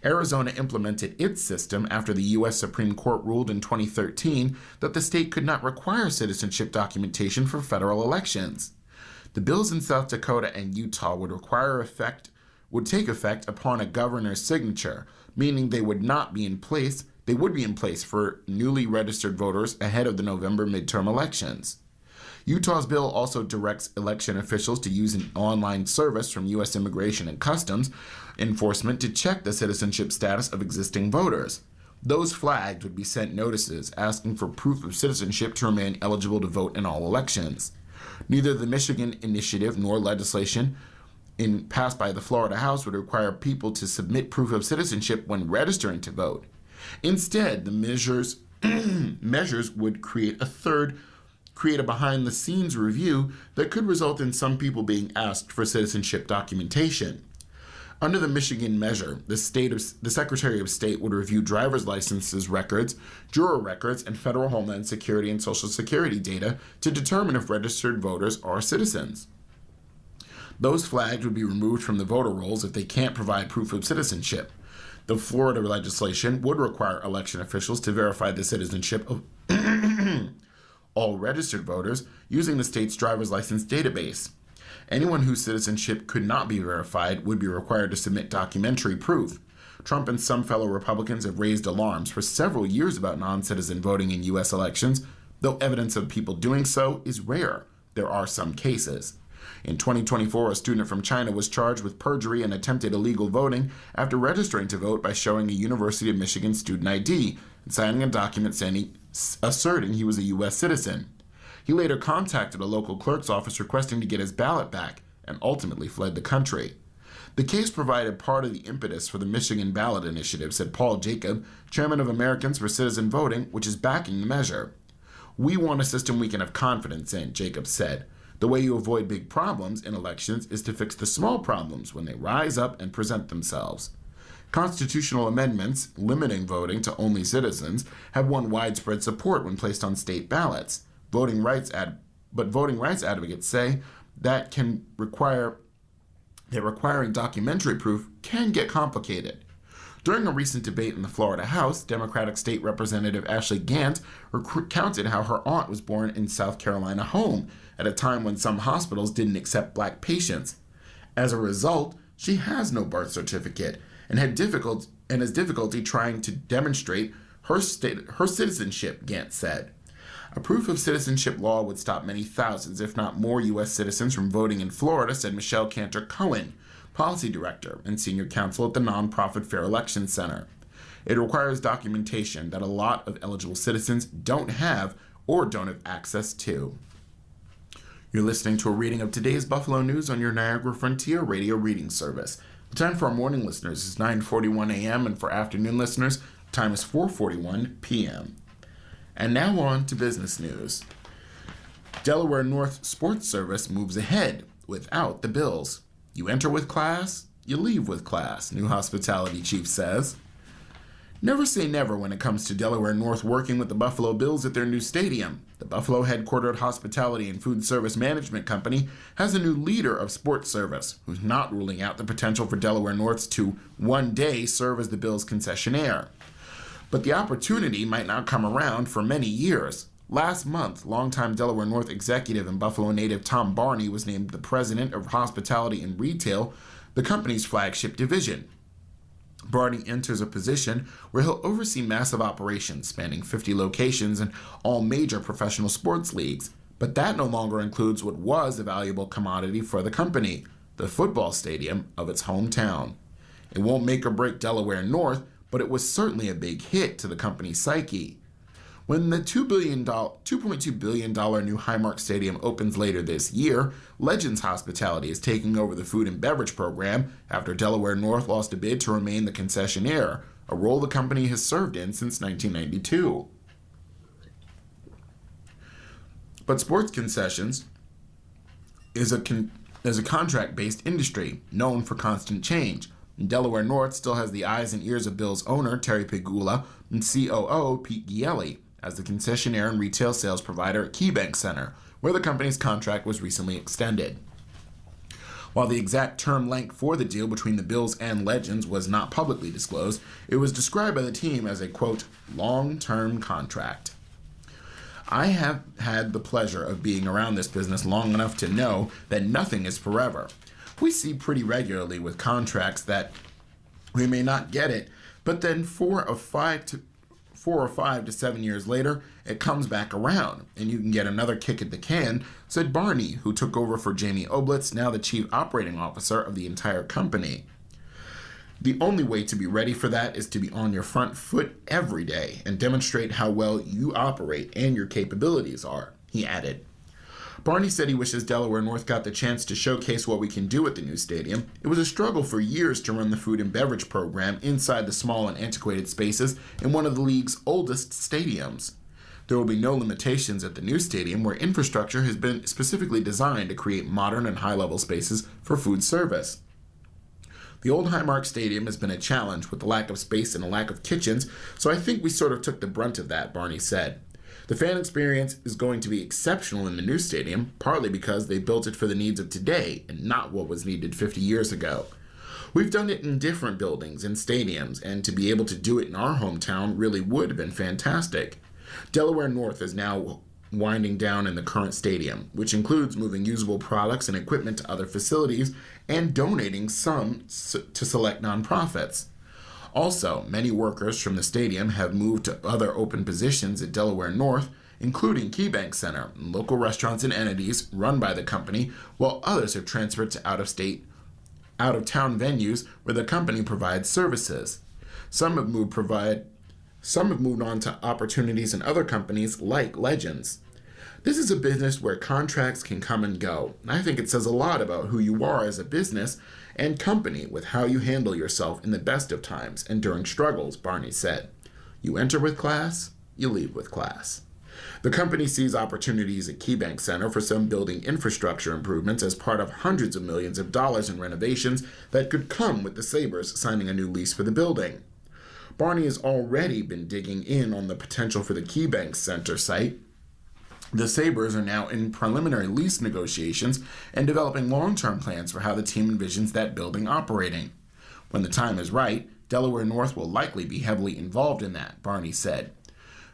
Arizona implemented its system after the U.S. Supreme Court ruled in 2013 that the state could not require citizenship documentation for federal elections. The bills in South Dakota and Utah would take effect upon a governor's signature, meaning they would be in place for newly registered voters ahead of the November midterm elections. Utah's bill also directs election officials to use an online service from U.S. Immigration and Customs Enforcement to check the citizenship status of existing voters. Those flagged would be sent notices asking for proof of citizenship to remain eligible to vote in all elections. Neither the Michigan initiative nor legislation passed by the Florida House would require people to submit proof of citizenship when registering to vote. Instead, the measures would create a behind-the-scenes review that could result in some people being asked for citizenship documentation. Under the Michigan measure, the Secretary of State would review driver's licenses records, juror records, and federal Homeland Security and Social Security data to determine if registered voters are citizens. Those flagged would be removed from the voter rolls if they can't provide proof of citizenship. The Florida legislation would require election officials to verify the citizenship of all registered voters using the state's driver's license database. Anyone whose citizenship could not be verified would be required to submit documentary proof. Trump and some fellow Republicans have raised alarms for several years about non-citizen voting in U.S. elections, though evidence of people doing so is rare. There are some cases. In 2024, a student from China was charged with perjury and attempted illegal voting after registering to vote by showing a University of Michigan student ID and signing a document asserting he was a U.S. citizen. He later contacted a local clerk's office requesting to get his ballot back and ultimately fled the country. The case provided part of the impetus for the Michigan Ballot Initiative, said Paul Jacob, chairman of Americans for Citizen Voting, which is backing the measure. "We want a system we can have confidence in," Jacob said. "The way you avoid big problems in elections is to fix the small problems when they rise up and present themselves." Constitutional amendments limiting voting to only citizens have won widespread support when placed on state ballots. Voting rights advocates say that requiring documentary proof can get complicated. During a recent debate in the Florida House, Democratic State Representative Ashley Gant recounted how her aunt was born in South Carolina home at a time when some hospitals didn't accept black patients. As a result, she has no birth certificate and has difficulty trying to demonstrate her citizenship, Gant said. A proof of citizenship law would stop many thousands, if not more, U.S. citizens from voting in Florida, said Michelle Cantor Cohen, policy director and senior counsel at the nonprofit Fair Election Center. It requires documentation that a lot of eligible citizens don't have or don't have access to. You're listening to a reading of today's Buffalo News on your Niagara Frontier radio reading service. The time for our morning listeners is 9:41 a.m. and for afternoon listeners, the time is 4:41 p.m. And now on to business news. Delaware North Sports Service moves ahead without the Bills. You enter with class, you leave with class, new hospitality chief says. Never say never when it comes to Delaware North working with the Buffalo Bills at their new stadium. The Buffalo headquartered hospitality and food service management company has a new leader of sports service who's not ruling out the potential for Delaware North to one day serve as the Bills' concessionaire. But the opportunity might not come around for many years. Last month, longtime Delaware North executive and Buffalo native Tom Barney was named the president of hospitality and retail, the company's flagship division. Barney enters a position where he'll oversee massive operations spanning 50 locations and all major professional sports leagues. But that no longer includes what was a valuable commodity for the company, the football stadium of its hometown. It won't make or break Delaware North, but it was certainly a big hit to the company's psyche. When the $2.2 billion new Highmark Stadium opens later this year, Legends Hospitality is taking over the food and beverage program after Delaware North lost a bid to remain the concessionaire, a role the company has served in since 1992. But sports concessions is a contract-based industry known for constant change. Delaware North still has the eyes and ears of Bills owner Terry Pegula and COO Pete Gielli as the concessionaire and retail sales provider at KeyBank Center, where the company's contract was recently extended. While the exact term length for the deal between the Bills and Legends was not publicly disclosed, it was described by the team as a, quote, long-term contract. I have had the pleasure of being around this business long enough to know that nothing is forever. We see pretty regularly with contracts that we may not get it, but then 4 or 5 to 7 years later, it comes back around, and you can get another kick at the can, said Barney, who took over for Jamie Oblitz, now the chief operating officer of the entire company. The only way to be ready for that is to be on your front foot every day and demonstrate how well you operate and your capabilities are, he added. Barney said he wishes Delaware North got the chance to showcase what we can do at the new stadium. It was a struggle for years to run the food and beverage program inside the small and antiquated spaces in one of the league's oldest stadiums. There will be no limitations at the new stadium, where infrastructure has been specifically designed to create modern and high-level spaces for food service. The old Highmark Stadium has been a challenge with the lack of space and a lack of kitchens, so I think we sort of took the brunt of that, Barney said. The fan experience is going to be exceptional in the new stadium, partly because they built it for the needs of today and not what was needed 50 years ago. We've done it in different buildings and stadiums, and to be able to do it in our hometown really would have been fantastic. Delaware North is now winding down in the current stadium, which includes moving usable products and equipment to other facilities and donating some to select nonprofits. Also, many workers from the stadium have moved to other open positions at Delaware North, including KeyBank Center, and local restaurants and entities run by the company, while others have transferred to out-of-town venues where the company provides services. Some have moved on to opportunities in other companies like Legends. This is a business where contracts can come and go. I think it says a lot about who you are as a business and company with how you handle yourself in the best of times and during struggles, Barney said. You enter with class, you leave with class. The company sees opportunities at KeyBank Center for some building infrastructure improvements as part of hundreds of millions of dollars in renovations that could come with the Sabres signing a new lease for the building. Barney has already been digging in on the potential for the KeyBank Center site. The Sabres are now in preliminary lease negotiations and developing long-term plans for how the team envisions that building operating. When the time is right, Delaware North will likely be heavily involved in that, Barney said.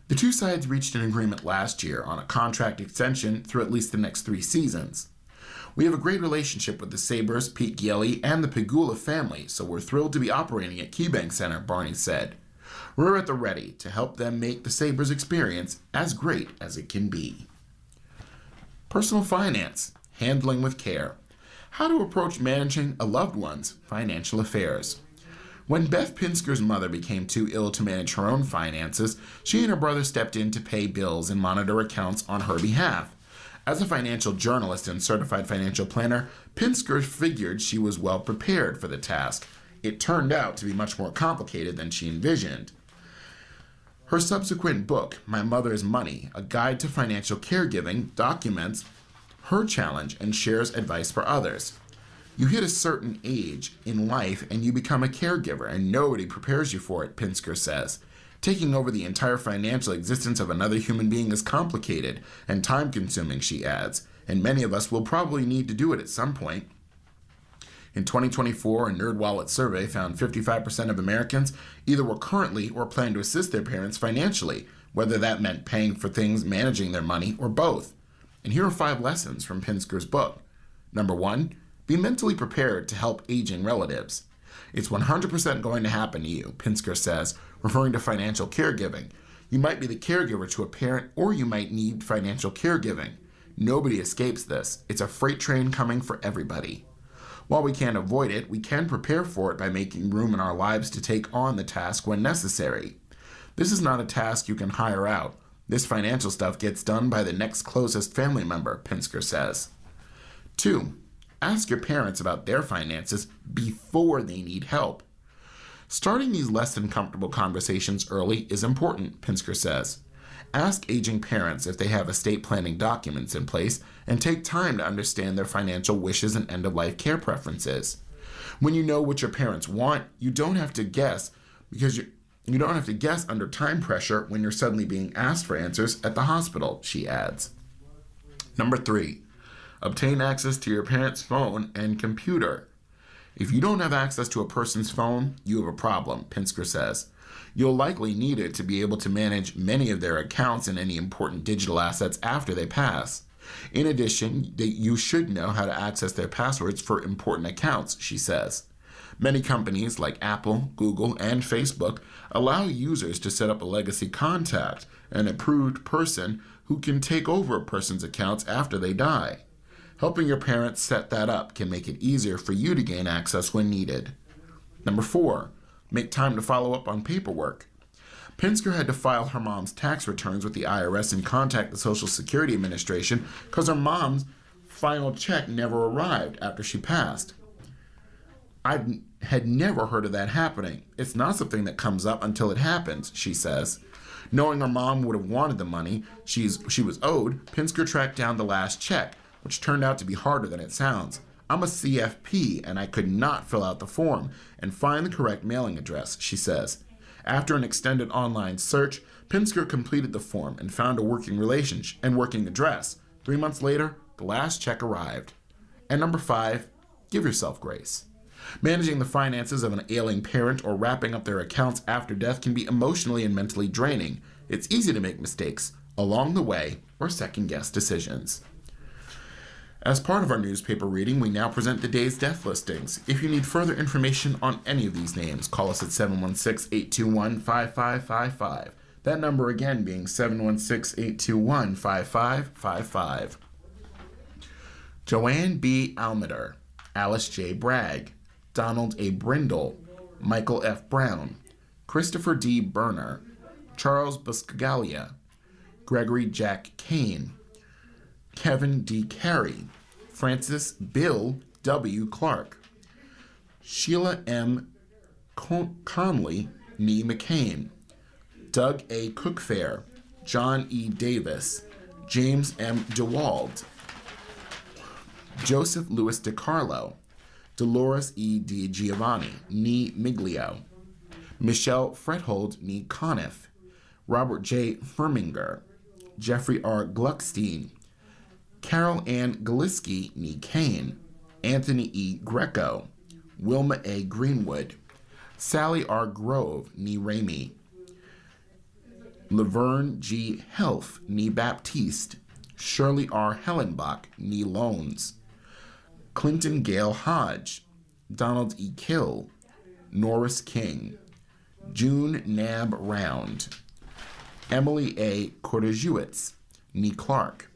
The two sides reached an agreement last year on a contract extension through at least the next 3 seasons. We have a great relationship with the Sabres, Pete Gielli, and the Pegula family, so we're thrilled to be operating at KeyBank Center, Barney said. We're at the ready to help them make the Sabres experience as great as it can be. Personal finance, handling with care. How to approach managing a loved one's financial affairs. When Beth Pinsker's mother became too ill to manage her own finances, she and her brother stepped in to pay bills and monitor accounts on her behalf. As a financial journalist and certified financial planner, Pinsker figured she was well prepared for the task. It turned out to be much more complicated than she envisioned. Her subsequent book, My Mother's Money, A Guide to Financial Caregiving, documents her challenge and shares advice for others. You hit a certain age in life and you become a caregiver, and nobody prepares you for it, Pinsker says. Taking over the entire financial existence of another human being is complicated and time-consuming, she adds, and many of us will probably need to do it at some point. In 2024, a NerdWallet survey found 55% of Americans either were currently or plan to assist their parents financially, whether that meant paying for things, managing their money, or both. And here are 5 lessons from Pinsker's book. Number 1, be mentally prepared to help aging relatives. It's 100% going to happen to you, Pinsker says, referring to financial caregiving. You might be the caregiver to a parent, or you might need financial caregiving. Nobody escapes this. It's a freight train coming for everybody. While we can't avoid it, we can prepare for it by making room in our lives to take on the task when necessary. This is not a task you can hire out. This financial stuff gets done by the next closest family member, Pinsker says. 2, ask your parents about their finances before they need help. Starting these less than comfortable conversations early is important, Pinsker says. Ask aging parents if they have estate planning documents in place, and take time to understand their financial wishes and end-of-life care preferences. When you know what your parents want, you don't have to guess because you don't have to guess under time pressure when you're suddenly being asked for answers at the hospital, she adds. Number 3, obtain access to your parents' phone and computer. If you don't have access to a person's phone, you have a problem, Pinsker says. You'll likely need it to be able to manage many of their accounts and any important digital assets after they pass. In addition, you should know how to access their passwords for important accounts, she says. Many companies like Apple, Google, and Facebook allow users to set up a legacy contact, an approved person who can take over a person's accounts after they die. Helping your parents set that up can make it easier for you to gain access when needed. Number 4, make time to follow up on paperwork. Pinsker had to file her mom's tax returns with the IRS and contact the Social Security Administration because her mom's final check never arrived after she passed. I had never heard of that happening. It's not something that comes up until it happens, she says. Knowing her mom would have wanted the money she was owed, Pinsker tracked down the last check, which turned out to be harder than it sounds. I'm a CFP, and I could not fill out the form and find the correct mailing address, she says. After an extended online search, Pinsker completed the form and found a working relationship and working address. 3 months later, the last check arrived. And number 5, give yourself grace. Managing the finances of an ailing parent or wrapping up their accounts after death can be emotionally and mentally draining. It's easy to make mistakes along the way or second-guess decisions. As part of our newspaper reading, we now present the day's death listings. If you need further information on any of these names, call us at 716-821-5555. That number again being 716-821-5555. Joanne B. Almader, Alice J. Bragg, Donald A. Brindle, Michael F. Brown, Christopher D. Berner, Charles Buscaglia, Gregory Jack Kane, Kevin D. Carey, Francis Bill W. Clark, Sheila M. Conley, Nee McCain, Doug A. Cookfair, John E. Davis, James M. DeWald, Joseph Louis DiCarlo, Dolores E. Di Giovanni, Nee Miglio, Michelle Frethold, Nee Conniff, Robert J. Firminger, Jeffrey R. Gluckstein, Carol Ann Galiski, Nee Kane, Anthony E. Greco, Wilma A. Greenwood, Sally R. Grove, Nee Ramey, Laverne G. Helf, Nee Baptiste, Shirley R. Hellenbach, Nee Loans, Clinton Gale Hodge, Donald E. Kill, Norris King, June Nab Round, Emily A. Kordajuitz, Nee Clark,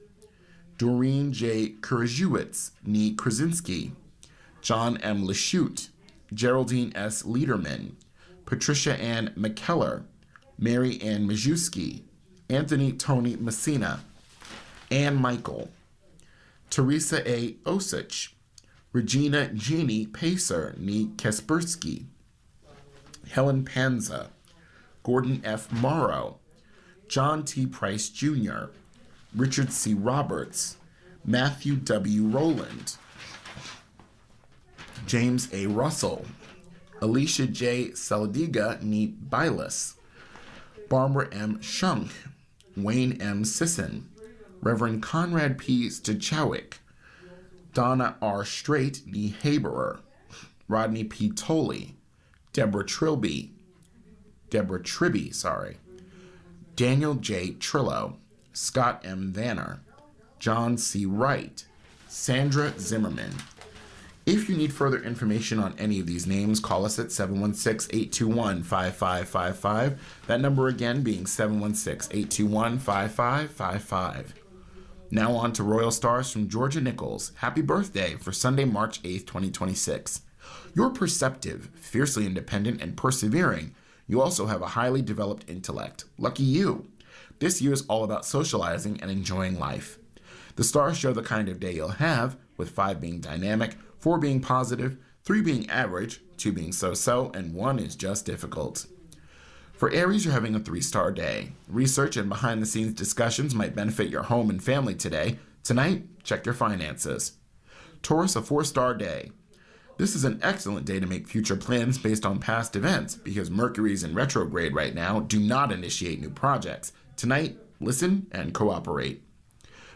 Doreen J. Kurajuitz, Nee Krasinski, John M. Lachute, Geraldine S. Liederman, Patricia Ann McKellar, Mary Ann Majewski, Anthony Tony Messina, Ann Michael, Teresa A. Osich, Regina Jeannie Pacer, Nee Kaspersky, Helen Panza, Gordon F. Morrow, John T. Price Jr., Richard C. Roberts, Matthew W. Rowland, James A. Russell, Alicia J. Saladiga, Nee Bilas, Barbara M. Shunk, Wayne M. Sisson, Reverend Conrad P. Stachowick, Donna R. Straight, Nee Haberer, Rodney P. Tolley, Deborah Tribby, Daniel J. Trillo, Scott M. Vanner, John C. Wright, Sandra Zimmerman. If you need further information on any of these names, call us at 716-821-5555. That number again being 716-821-5555. Now on to Royal Stars from Georgia Nichols. Happy birthday for Sunday, March 8th, 2026. You're perceptive, fiercely independent, and persevering. You also have a highly developed intellect. Lucky you. This year is all about socializing and enjoying life. The stars show the kind of day you'll have, with 5 being dynamic, 4 being positive, 3 being average, 2 being so-so, and 1 is just difficult. For Aries, you're having a 3-star day. Research and behind-the-scenes discussions might benefit your home and family today. Tonight, check your finances. Taurus, a 4-star day. This is an excellent day to make future plans based on past events, because Mercury's in retrograde right now. Do not initiate new projects. Tonight, listen and cooperate.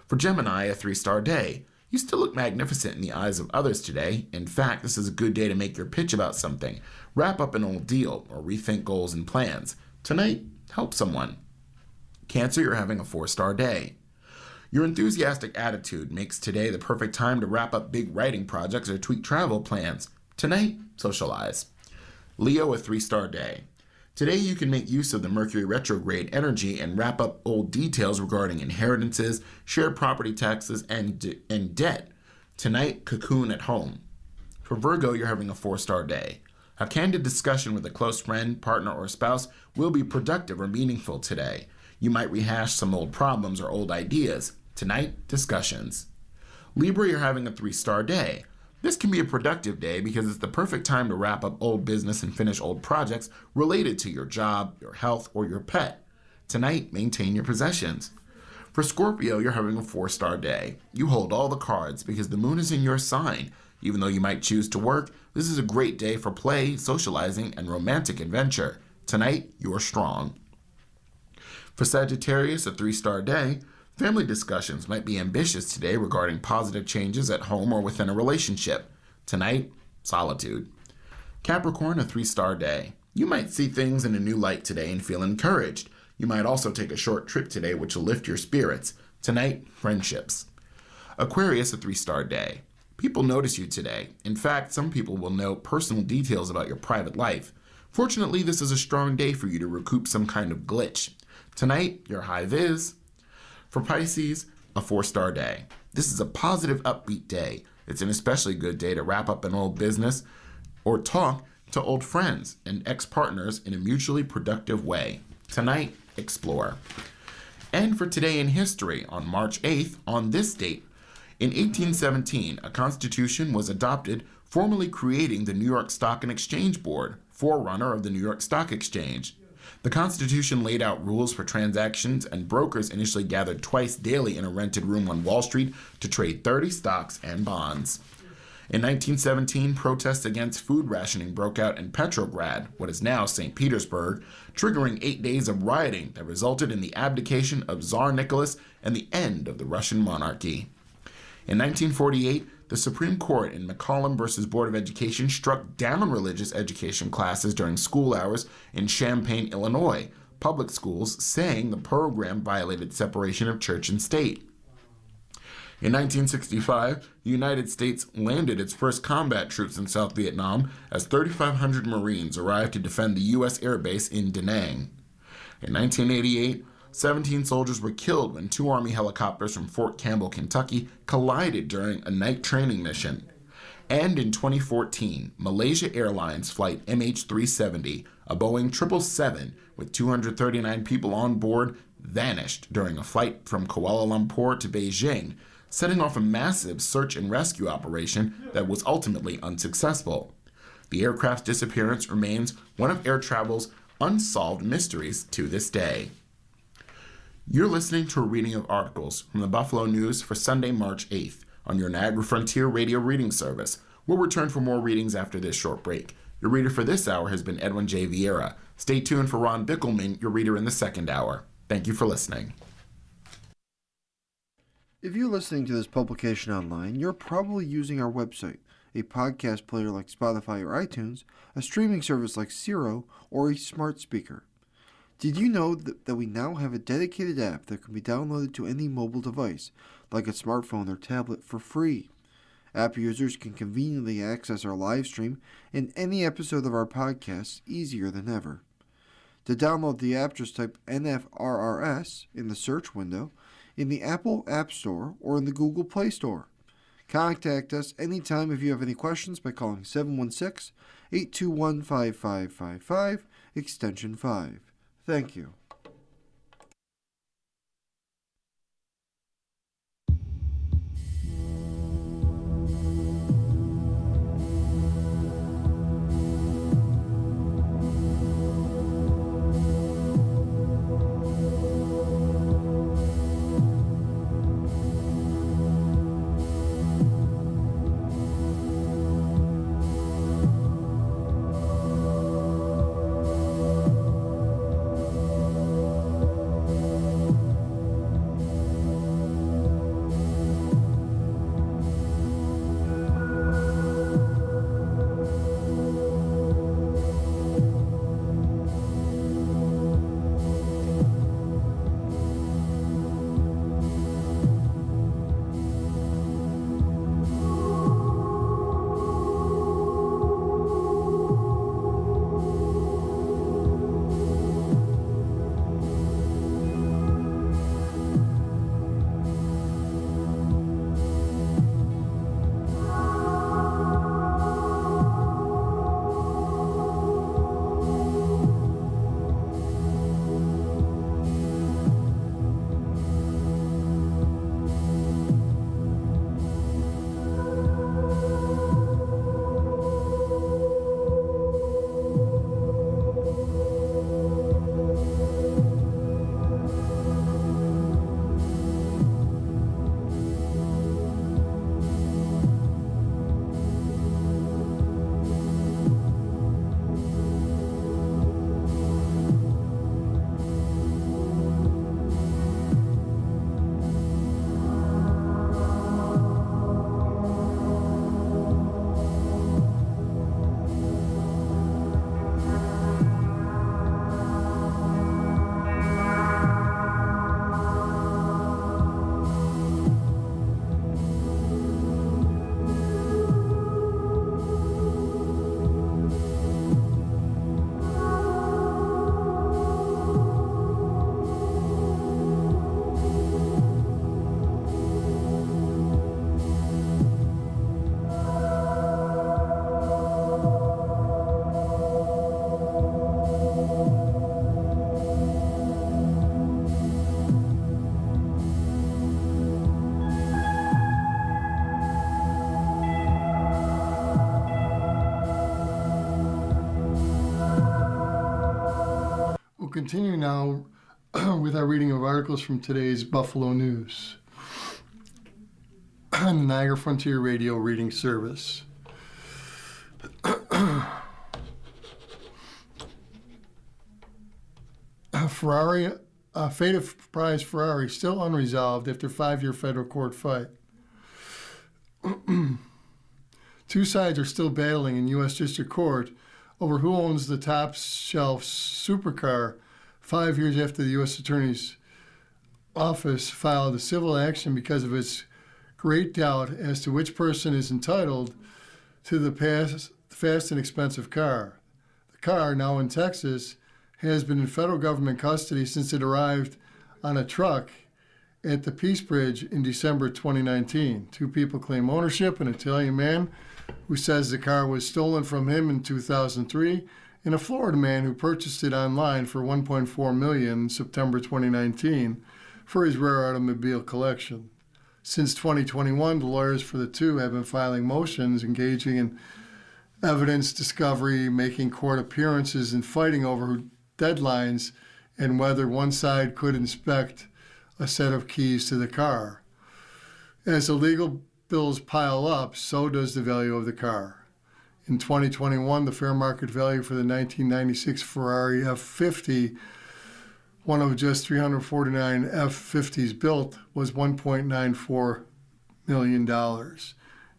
For Gemini, a 3-star day. You still look magnificent in the eyes of others today. In fact, this is a good day to make your pitch about something, wrap up an old deal, or rethink goals and plans. Tonight, help someone. Cancer, you're having a 4-star day. Your enthusiastic attitude makes today the perfect time to wrap up big writing projects or tweak travel plans. Tonight, socialize. Leo, a 3-star day. Today you can make use of the Mercury retrograde energy and wrap up old details regarding inheritances, shared property taxes, and debt. Tonight, cocoon at home. For Virgo, you're having a 4-star day. A candid discussion with a close friend, partner, or spouse will be productive or meaningful today. You might rehash some old problems or old ideas. Tonight, discussions. Libra, you're having a 3-star day. This can be a productive day because it's the perfect time to wrap up old business and finish old projects related to your job, your health, or your pet. Tonight, maintain your possessions. For Scorpio, you're having a 4-star day. You hold all the cards because the moon is in your sign. Even though you might choose to work, this is a great day for play, socializing, and romantic adventure. Tonight, you're strong. For Sagittarius, a 3-star day. Family discussions might be ambitious today regarding positive changes at home or within a relationship. Tonight, solitude. Capricorn, a 3-star day. You might see things in a new light today and feel encouraged. You might also take a short trip today which will lift your spirits. Tonight, friendships. Aquarius, a 3-star day. People notice you today. In fact, some people will know personal details about your private life. Fortunately, this is a strong day for you to recoup some kind of glitch. Tonight, your high vis. For Pisces, a 4-star day. This is a positive, upbeat day. It's an especially good day to wrap up an old business or talk to old friends and ex-partners in a mutually productive way. Tonight, explore. And for today in history, on March 8th, on this date, in 1817, a constitution was adopted, formally creating the New York Stock and Exchange Board, forerunner of the New York Stock Exchange. The Constitution laid out rules for transactions, and brokers initially gathered twice daily in a rented room on Wall Street to trade 30 stocks and bonds. In 1917, protests against food rationing broke out in Petrograd, what is now St. Petersburg, triggering 8 days of rioting that resulted in the abdication of Tsar Nicholas and the end of the Russian monarchy. In 1948, the Supreme Court in McCollum v. Board of Education struck down religious education classes during school hours in Champaign, Illinois, public schools, saying the program violated separation of church and state. In 1965, the United States landed its first combat troops in South Vietnam as 3,500 Marines arrived to defend the U.S. Air Base in Da Nang. In 1988, 17 soldiers were killed when 2 Army helicopters from Fort Campbell, Kentucky, collided during a night training mission. And in 2014, Malaysia Airlines flight MH370, a Boeing 777 with 239 people on board, vanished during a flight from Kuala Lumpur to Beijing, setting off a massive search and rescue operation that was ultimately unsuccessful. The aircraft's disappearance remains one of air travel's unsolved mysteries to this day. You're listening to a reading of articles from the Buffalo News for Sunday, March 8th on your Niagara Frontier radio reading service. We'll return for more readings after this short break. Your reader for this hour has been Edwin J. Vieira. Stay tuned for Ron Bickelman, your reader in the second hour. Thank you for listening. If you're listening to this publication online, you're probably using our website, a podcast player like Spotify or iTunes, a streaming service like Siro, or a smart speaker. Did you know that we now have a dedicated app that can be downloaded to any mobile device, like a smartphone or tablet, for free? App users can conveniently access our live stream and any episode of our podcast easier than ever. To download the app, just type NFRRS in the search window in the Apple App Store or in the Google Play Store. Contact us anytime if you have any questions by calling 716-821-5555, extension 5. Thank you. continue now with our reading of articles from today's Buffalo News on the Niagara Frontier Radio reading service. Fate of prize Ferrari still unresolved after 5-year federal court fight. Two sides are still battling in U.S. District Court over who owns the top shelf supercar 5 years after the U.S. Attorney's Office filed a civil action because of its great doubt as to which person is entitled to the fast and expensive car. The car, now in Texas, has been in federal government custody since it arrived on a truck at the Peace Bridge in December 2019. Two people claim ownership: an Italian man who says the car was stolen from him in 2003, and a Florida man who purchased it online for $1.4 million in September 2019 for his rare automobile collection. Since 2021, the lawyers for the two have been filing motions, engaging in evidence discovery, making court appearances, and fighting over deadlines and whether one side could inspect a set of keys to the car. As the legal bills pile up, so does the value of the car. In 2021, the fair market value for the 1996 Ferrari F50, one of just 349 F50s built, was $1.94 million.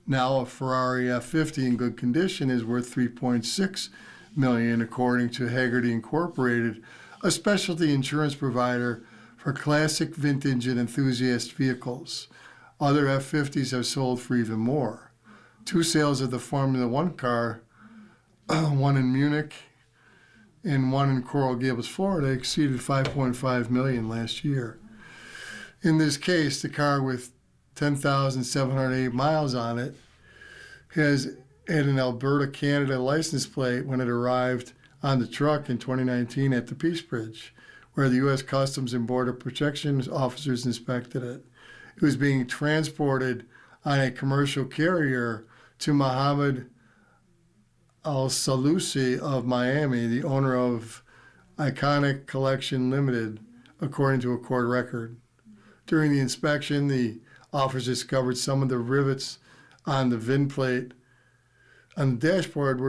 Now a Ferrari F50 in good condition is worth $3.6 million, according to Hagerty Incorporated, a specialty insurance provider for classic, vintage, and enthusiast vehicles. Other F50s have sold for even more. Two sales of the Formula One car, one in Munich and one in Coral Gables, Florida, exceeded $5.5 million last year. In this case, the car with 10,708 miles on it had an Alberta, Canada license plate when it arrived on the truck in 2019 at the Peace Bridge, where the U.S. Customs and Border Protection officers inspected it. It was being transported on a commercial carrier to Mohammed Al-Salusi of Miami, the owner of Iconic Collection Limited, according to a court record. During the inspection, the officers discovered some of the rivets on the VIN plate on the dashboard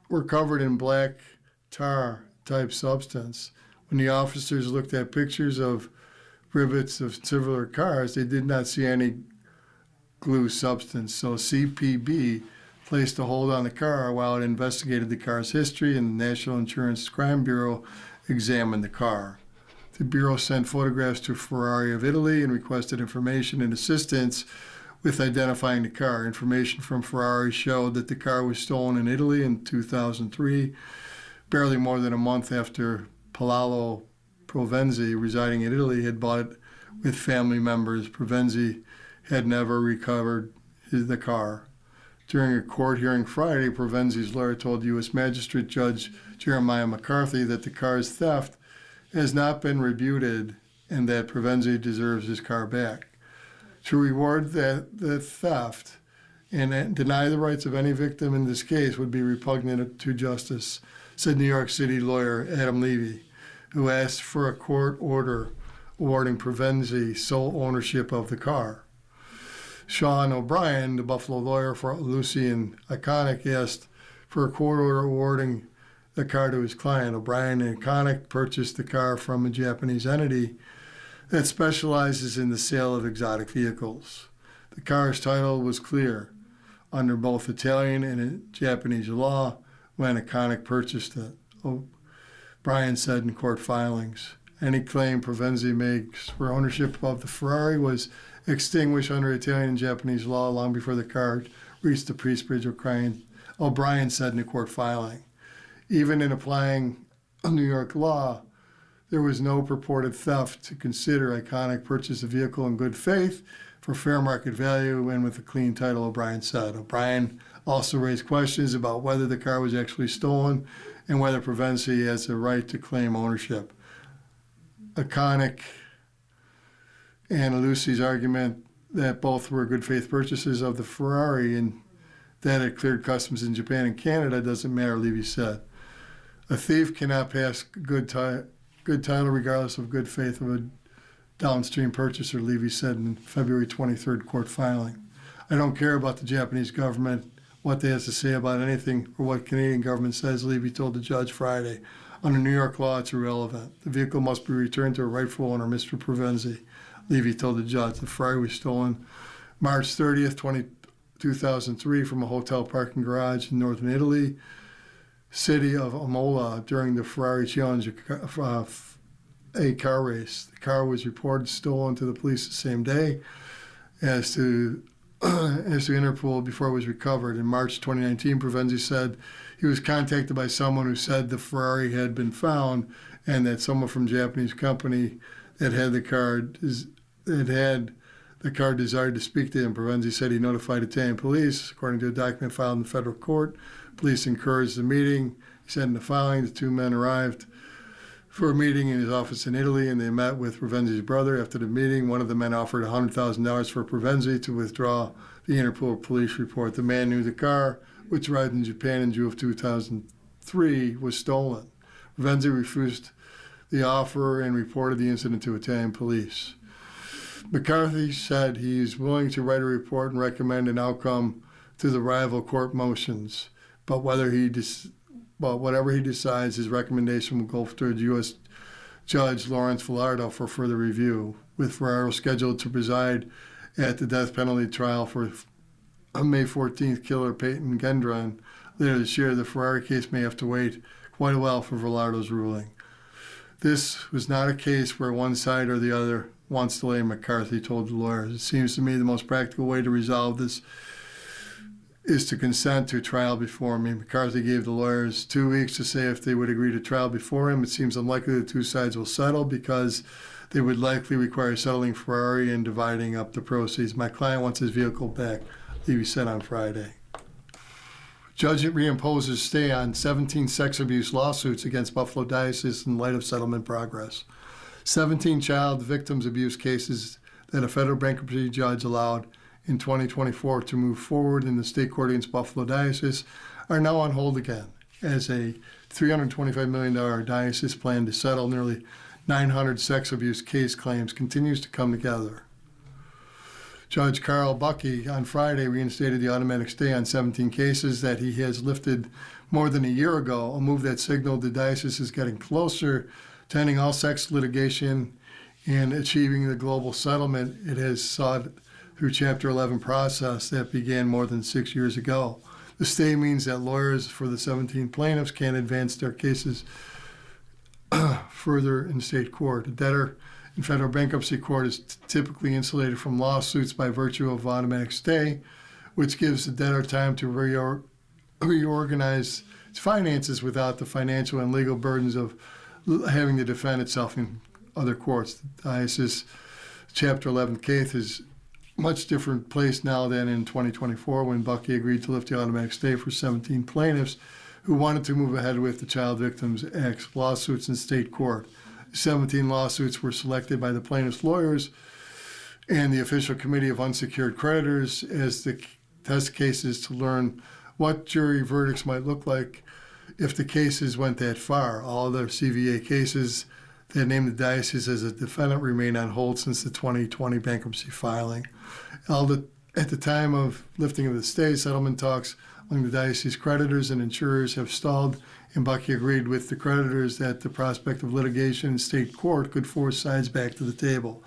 were covered in black tar type substance. When the officers looked at pictures of rivets of similar cars, they did not see any glue substance. So CPB placed a hold on the car while it investigated the car's history, and the National Insurance Crime Bureau examined the car. The Bureau sent photographs to Ferrari of Italy and requested information and assistance with identifying the car. Information from Ferrari showed that the car was stolen in Italy in 2003, barely more than a month after Paolo Provenzi, residing in Italy, had bought it with family members. Provenzi had never recovered the car. During a court hearing Friday, Provenzi's lawyer told U.S. Magistrate Judge Jeremiah McCarthy that the car's theft has not been rebutted and that Provenzi deserves his car back. To reward the theft and deny the rights of any victim in this case would be repugnant to justice, said New York City lawyer Adam Levy, who asked for a court order awarding Provenzi sole ownership of the car. Sean O'Brien, the Buffalo lawyer for Lucy and Iconic, asked for a court order awarding the car to his client. O'Brien and Iconic purchased the car from a Japanese entity that specializes in the sale of exotic vehicles. The car's title was clear under both Italian and Japanese law when Iconic purchased it, O'Brien said in court filings. Any claim Provenzi makes for ownership of the Ferrari was extinguished under Italian and Japanese law long before the car reached the Peace Bridge, O'Brien said in a court filing. Even in applying New York law, there was no purported theft to consider. Iconic purchased a vehicle in good faith for fair market value and with a clean title, O'Brien said. O'Brien also raised questions about whether the car was actually stolen and whether Provenzi has a right to claim ownership. Iconic and Lucy's argument that both were good faith purchases of the Ferrari and that it cleared customs in Japan and Canada doesn't matter, Levy said. A thief cannot pass good title regardless of good faith of a downstream purchaser, Levy said in February 23rd court filing. I don't care about the Japanese government, what they have to say about anything, or what Canadian government says, Levy told the judge Friday. Under New York law, it's irrelevant. The vehicle must be returned to a rightful owner, Mr. Provenzi, Levy told the judge. The Ferrari was stolen March 30th, 2003 from a hotel parking garage in northern Italy, city of Imola, during the Ferrari Challenge a car race. The car was reported stolen to the police the same day as to Interpol before it was recovered. In March 2019, Provenzi said he was contacted by someone who said the Ferrari had been found and that someone from a Japanese company that had the car desired to speak to him. Provenzi said he notified Italian police. According to a document filed in the federal court, police encouraged the meeting. He said in the filing, the two men arrived for a meeting in his office in Italy, and they met with Provenzi's brother. After the meeting, one of the men offered $100,000 for Provenzi to withdraw the Interpol police report. The man knew the car, which arrived in Japan in June of 2003, was stolen. Provenzi refused the offer and reported the incident to Italian police. McCarthy said he is willing to write a report and recommend an outcome to the rival court motions, but whatever he decides, his recommendation will go to U.S. Judge Lawrence Villardo for further review, with Villardo scheduled to preside at the death penalty trial for May 14th killer Peyton Gendron. Later this year, the Ferrari case may have to wait quite a while for Villardo's ruling. This was not a case where one side or the other wants to delay, McCarthy told the lawyers. It seems to me the most practical way to resolve this is to consent to trial before me. McCarthy gave the lawyers 2 weeks to say if they would agree to trial before him. It seems unlikely the two sides will settle because they would likely require settling Ferrari and dividing up the proceeds. My client wants his vehicle back, Levy said on Friday. Judge reimposes stay on 17 sex abuse lawsuits against Buffalo Diocese in light of settlement progress. 17 child victims abuse cases that a federal bankruptcy judge allowed in 2024 to move forward in the state court against Buffalo Diocese are now on hold again, as a $325 million diocese plan to settle nearly 900 sex abuse case claims continues to come together. Judge Carl Buckey on Friday reinstated the automatic stay on 17 cases that he has lifted more than a year ago, a move that signaled the diocese is getting closer to ending all sex litigation and achieving the global settlement it has sought through Chapter 11 process that began more than 6 years ago. The stay means that lawyers for the 17 plaintiffs can't advance their cases further in state court. A debtor in federal bankruptcy court is typically insulated from lawsuits by virtue of automatic stay, which gives the debtor time to reorganize its finances without the financial and legal burdens of having to defend itself in other courts. The diocese Chapter 11 case is much different place now than in 2024 when Buckey agreed to lift the automatic stay for 17 plaintiffs who wanted to move ahead with the Child Victims Act lawsuits in state court. 17 lawsuits were selected by the plaintiffs' lawyers and the official committee of unsecured creditors as the test cases to learn what jury verdicts might look like if the cases went that far. All other CVA cases that named the diocese as a defendant remain on hold since the 2020 bankruptcy filing. At the time of lifting of the stay, settlement talks among the diocese creditors and insurers have stalled, and Buckey agreed with the creditors that the prospect of litigation in state court could force sides back to the table.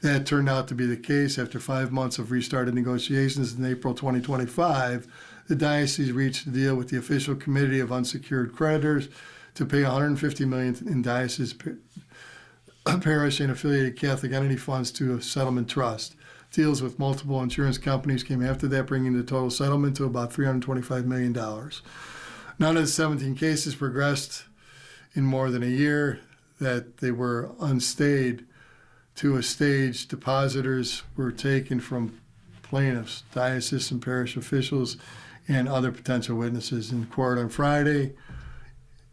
That turned out to be the case. After 5 months of restarted negotiations in April 2025, the diocese reached a deal with the official committee of unsecured creditors to pay $150 million in diocese parish and affiliated Catholic entity funds to a settlement trust. Deals with multiple insurance companies came after that, bringing the total settlement to about $325 million. None of the 17 cases progressed in more than a year that they were unstayed to a stage. Depositors were taken from plaintiffs, diocesan parish officials, and other potential witnesses. In court on Friday,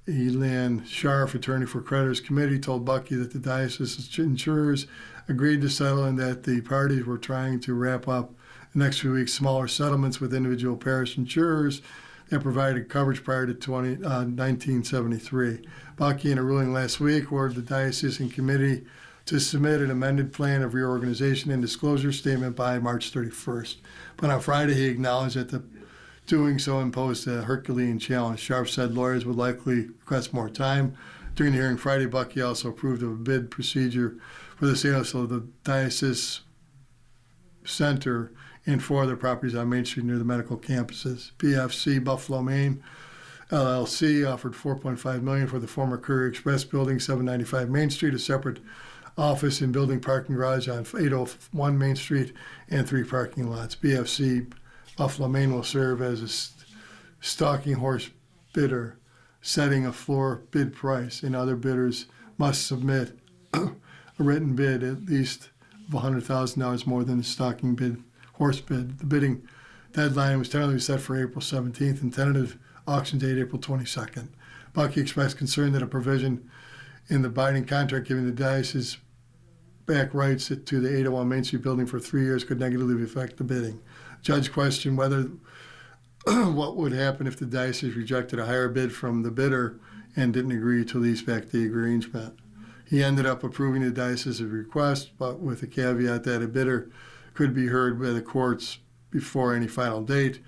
Elan Scharf, attorney for creditors committee, told Buckey that the diocese's insurers agreed to settle and that the parties were trying to wrap up the next few weeks smaller settlements with individual parish insurers that provided coverage prior to 1973. Bucky, in a ruling last week, ordered the diocesan committee to submit an amended plan of reorganization and disclosure statement by March 31st. But on Friday, he acknowledged that the doing so imposed a Herculean challenge. Sharp said lawyers would likely request more time. During the hearing Friday, Bucky also approved of a bid procedure for the sale of the diocese center and 4 other properties on Main Street near the medical campuses. BFC Buffalo, Maine LLC offered $4.5 million for the former Courier Express building, 795 Main Street, a separate office and building parking garage on 801 Main Street, and 3 parking lots. BFC Buffalo, Maine will serve as a stalking horse bidder, setting a floor bid price, and other bidders must submit a written bid at least of $100,000 more than the stalking bid horse bid. The bidding deadline was tentatively set for April 17th and tentative auction date April 22nd. Bucky expressed concern that a provision in the binding contract giving the diocese back rights to the 801 Main Street building for 3 years could negatively affect the bidding. Judge questioned whether what would happen if the diocese rejected a higher bid from the bidder and didn't agree to lease back the arrangement. He ended up approving the diocese's request, but with the caveat that a bidder could be heard by the courts before any final date,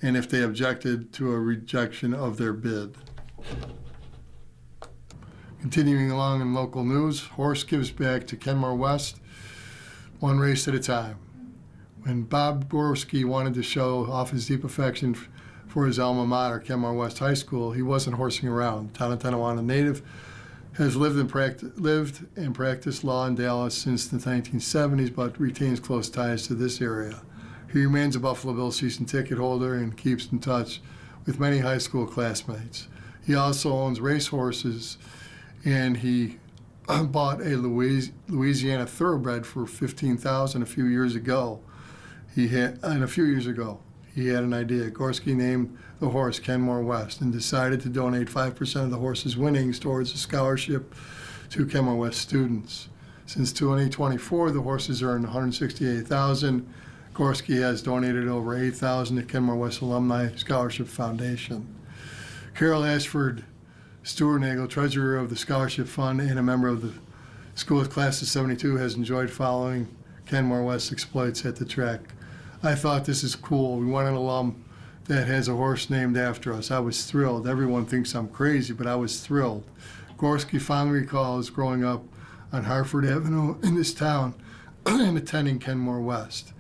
and if they objected to a rejection of their bid. Continuing along in local news, horse gives back to Kenmore West, one race at a time. When Bob Gorski wanted to show off his deep affection for his alma mater, Kenmore West High School, he wasn't horsing around. Tonawanda native has lived and practiced law in Dallas since the 1970s, but retains close ties to this area. He remains a Buffalo Bills season ticket holder and keeps in touch with many high school classmates. He also owns racehorses, and he bought a Louisiana Thoroughbred for $15,000 a few years ago. He had an idea. Gorski named the horse Kenmore West and decided to donate 5% of the horse's winnings towards a scholarship to Kenmore West students. Since 2024, the horses earned $168,000. Gorski has donated over $8,000 to Kenmore West Alumni Scholarship Foundation. Carol Ashford Stewarnagel, treasurer of the Scholarship Fund and a member of the school's class of 72, has enjoyed following Kenmore West's exploits at the track. I thought, this is cool. We want an alum that has a horse named after us. I was thrilled. Everyone thinks I'm crazy, but I was thrilled. Gorski fondly recalls growing up on Hartford Avenue in this town and attending Kenmore West.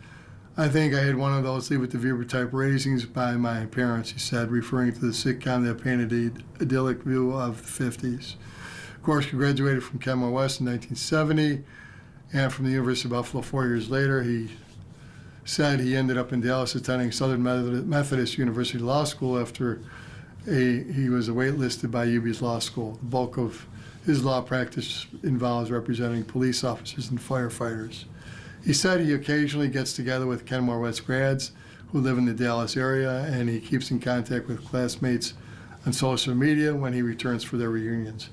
I think I had one of those Leave It to Beaver type raisings by my parents, he said, referring to the sitcom that painted an idyllic view of the 50s. Gorski graduated from Kenmore West in 1970 and from the University of Buffalo 4 years later. He said he ended up in Dallas attending Southern Methodist University Law School after he was waitlisted by UB's law school. The bulk of his law practice involves representing police officers and firefighters. He said he occasionally gets together with Kenmore West grads who live in the Dallas area, and he keeps in contact with classmates on social media when he returns for their reunions.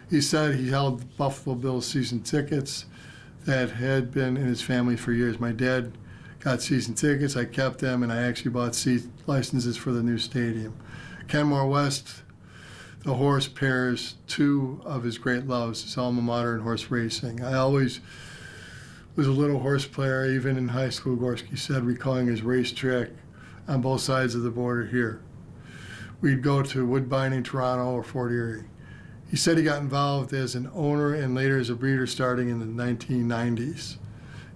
He said he held Buffalo Bills season tickets that had been in his family for years. My dad got season tickets, I kept them, and I actually bought seat licenses for the new stadium. Kenmore West, the horse, pairs 2 of his great loves, his alma mater and horse racing. I always was a little horse player, even in high school, Gorski said, recalling his racetrack on both sides of the border here. We'd go to Woodbine in Toronto or Fort Erie. He said he got involved as an owner and later as a breeder starting in the 1990s.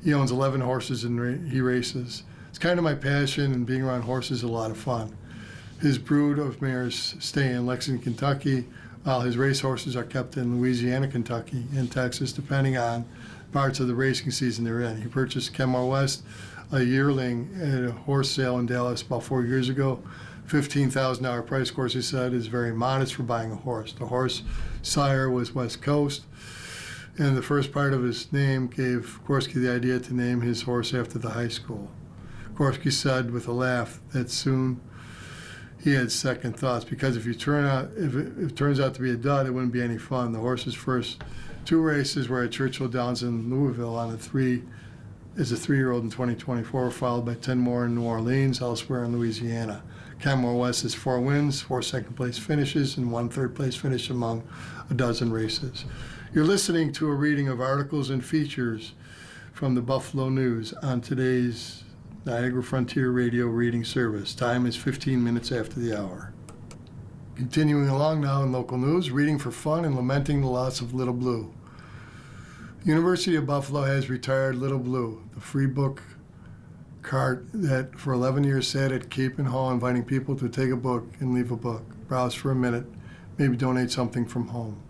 He owns 11 horses and he races. It's kind of my passion, and being around horses is a lot of fun. His brood of mares stay in Lexington, Kentucky, while his racehorses are kept in Louisiana, Kentucky, and Texas, depending on parts of the racing season they're in. He purchased Kenmore West, a yearling, at a horse sale in Dallas about 4 years ago. $15,000 price, Gorski said, is very modest for buying a horse. The horse sire was West Coast, and the first part of his name gave Gorski the idea to name his horse after the high school. Gorski said with a laugh that soon he had second thoughts, because if it turns out to be a dud, it wouldn't be any fun. The horse's first 2 races were at Churchill Downs in Louisville on a 3 as a 3-year-old in 2024, followed by 10 more in New Orleans, elsewhere in Louisiana. Kenmore West has 4 wins, 4 second-place finishes, and 1 third-place finish among a dozen races. You're listening to a reading of articles and features from the Buffalo News on today's Niagara Frontier Radio reading service. Time is 15 minutes after the hour. Continuing along now in local news, reading for fun and lamenting the loss of Little Blue. University of Buffalo has retired Little Blue, the free book cart that for 11 years sat at Cape and Hall inviting people to take a book and leave a book, browse for a minute, maybe donate something from home.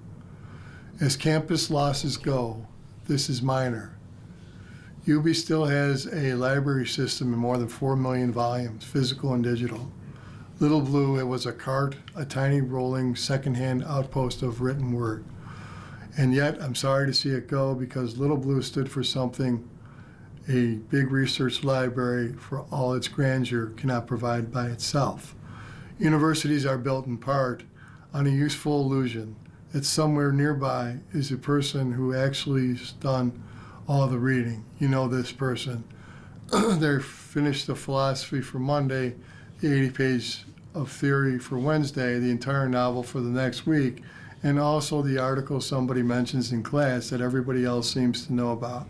As campus losses go, this is minor. UB still has a library system in more than 4 million volumes, physical and digital. Little Blue, it was a cart, a tiny rolling secondhand outpost of written word. And yet, I'm sorry to see it go because Little Blue stood for something a big research library, for all its grandeur, cannot provide by itself. Universities are built in part on a useful illusion that somewhere nearby is a person who actually has done all the reading. You know this person. They finished the philosophy for Monday, the 80-page of theory for Wednesday, the entire novel for the next week, and also the article somebody mentions in class that everybody else seems to know about.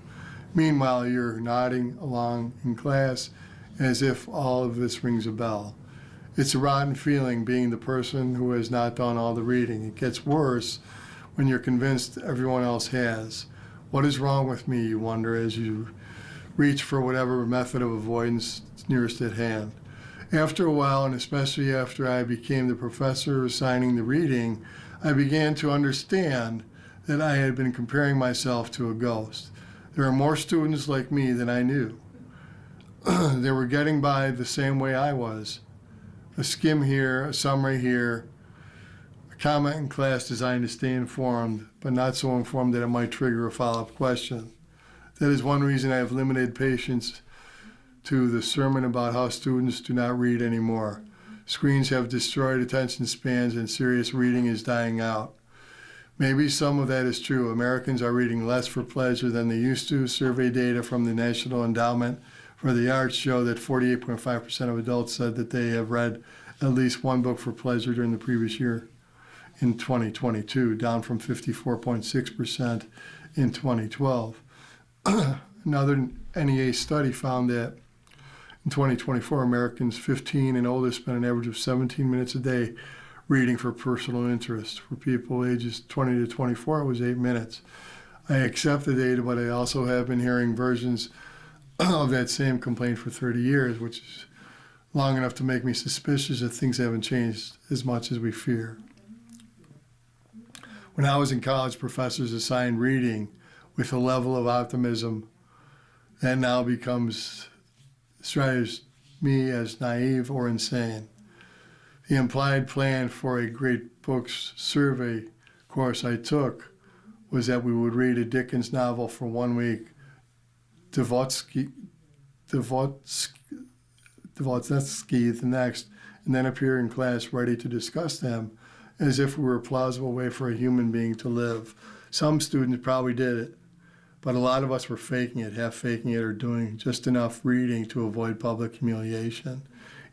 Meanwhile, you're nodding along in class as if all of this rings a bell. It's a rotten feeling being the person who has not done all the reading. It gets worse when you're convinced everyone else has. What is wrong with me, you wonder, as you reach for whatever method of avoidance is nearest at hand. After a while, and especially after I became the professor assigning the reading, I began to understand that I had been comparing myself to a ghost. There are more students like me than I knew. They were getting by the same way I was. A skim here, a summary here, a comment in class designed to stay informed, but not so informed that it might trigger a follow-up question. That is one reason I have limited patience to the sermon about how students do not read anymore. Screens have destroyed attention spans and serious reading is dying out. Maybe some of that is true. Americans are reading less for pleasure than they used to. Survey data from the National Endowment for the Arts show that 48.5% of adults said that they have read at least one book for pleasure during the previous year in 2022, down from 54.6% in 2012. Another NEA study found that in 2024, Americans 15 and older spent an average of 17 minutes a day reading for personal interest. For people ages 20 to 24, it was 8 minutes. I accept the data, but I also have been hearing versions of that same complaint for 30 years, which is long enough to make me suspicious that things haven't changed as much as we fear. When I was in college, professors assigned reading with a level of optimism that now strikes me as naive or insane. The implied plan for a great books survey course I took was that we would read a Dickens novel for 1 week, Dostoevsky the next, and then appear in class ready to discuss them as if we were a plausible way for a human being to live. Some students probably did it, but a lot of us were faking it, half faking it, or doing just enough reading to avoid public humiliation.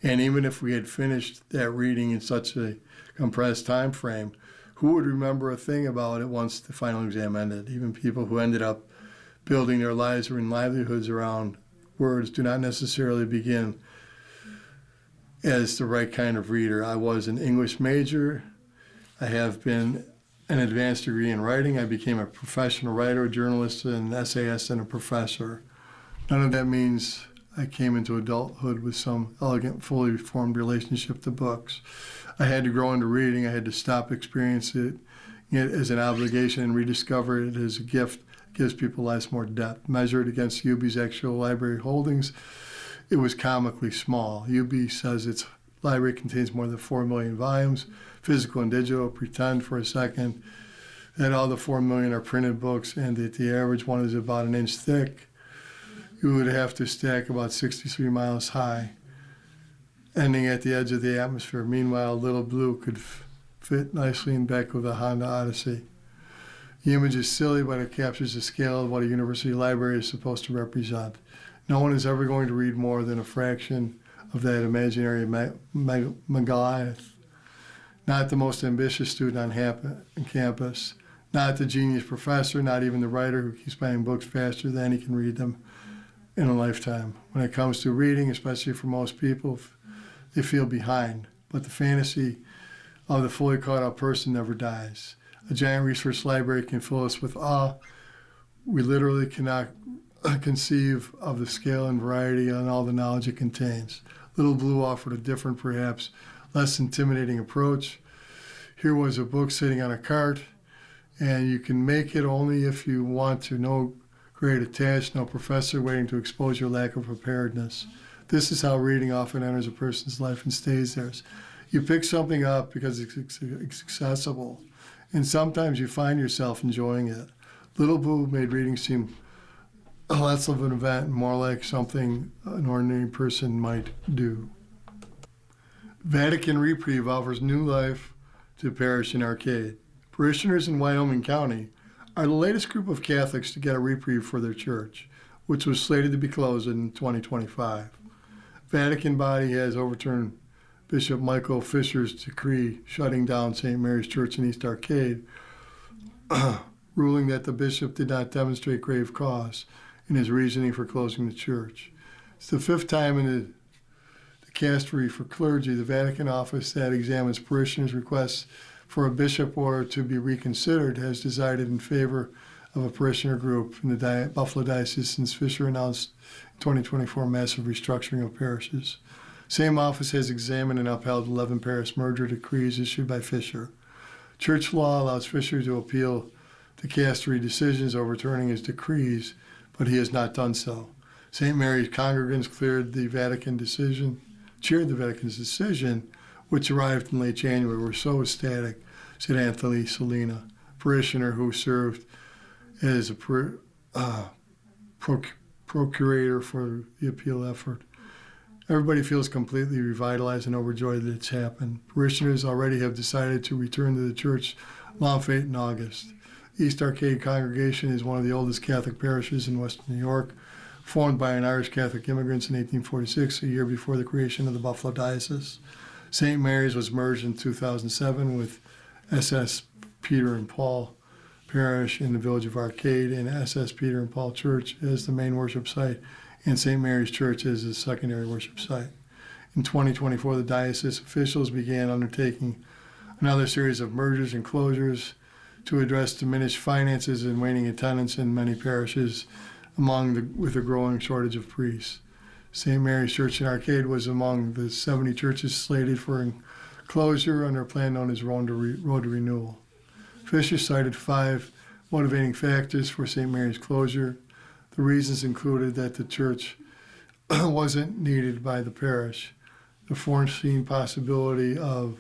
And even if we had finished that reading in such a compressed time frame, who would remember a thing about it once the final exam ended? Even people who ended up building their lives and livelihoods around words do not necessarily begin as the right kind of reader. I was an English major. I have been an advanced degree in writing. I became a professional writer, a journalist, an essayist, and a professor. None of that means I came into adulthood with some elegant, fully formed relationship to books. I had to grow into reading. I had to stop experiencing it as an obligation and rediscover it as a gift that gives people lives more depth. Measured against UB's actual library holdings, it was comically small. UB says its library contains more than 4 million volumes, physical and digital. Pretend for a second that all the 4 million are printed books and that the average one is about an inch thick. You would have to stack about 63 miles high, ending at the edge of the atmosphere. Meanwhile, Little Blue could fit nicely in back of the Honda Odyssey. The image is silly, but it captures the scale of what a university library is supposed to represent. No one is ever going to read more than a fraction of that imaginary megalith. Not the most ambitious student on campus, not the genius professor, not even the writer who keeps buying books faster than he can read them in a lifetime. When it comes to reading, especially for most people, they feel behind. But the fantasy of the fully caught up person never dies. A giant research library can fill us with awe. We literally cannot conceive of the scale and variety and all the knowledge it contains. Little Blue offered a different, perhaps less intimidating approach. Here was a book sitting on a cart, and you can make it only if you want to. No grade attached, no professor waiting to expose your lack of preparedness. This is how reading often enters a person's life and stays there. You pick something up because it's accessible, and sometimes you find yourself enjoying it. Little Blue made reading seem less of an event and more like something an ordinary person might do. Vatican Reprieve offers new life to Parish and Arcade. Parishioners in Wyoming County are the latest group of Catholics to get a reprieve for their church, which was slated to be closed in 2025. Vatican body has overturned Bishop Michael Fisher's decree shutting down St. Mary's Church in East Arcade, ruling that the bishop did not demonstrate grave cause in his reasoning for closing the church. It's the fifth time in the dicastery for clergy, the Vatican office that examines parishioners' requests for a bishop order to be reconsidered has decided in favor of a parishioner group in the Buffalo Diocese since Fisher announced in 2024 massive restructuring of parishes. Same office has examined and upheld 11 parish merger decrees issued by Fisher. Church law allows Fisher to appeal dicastery decisions overturning his decrees, but he has not done so. St. Mary's congregants chaired the Vatican's decision, which arrived in late January, were so ecstatic, said Anthony Salina, parishioner who served as a procurator for the appeal effort. Everybody feels completely revitalized and overjoyed that it's happened. Parishioners already have decided to return to the church L'Enfant in August. East Arcade Congregation is one of the oldest Catholic parishes in Western New York, formed by an Irish Catholic immigrants in 1846, a year before the creation of the Buffalo Diocese. St. Mary's was merged in 2007 with SS Peter and Paul Parish in the village of Arcade and SS Peter and Paul Church as the main worship site and St. Mary's Church as the secondary worship site. In 2024, the diocese officials began undertaking another series of mergers and closures to address diminished finances and waning attendance in many parishes with a growing shortage of priests. St. Mary's Church in Arcade was among the 70 churches slated for closure under a plan known as Road to Renewal. Fisher cited 5 motivating factors for St. Mary's closure. The reasons included that the church wasn't needed by the parish, the foreseen possibility of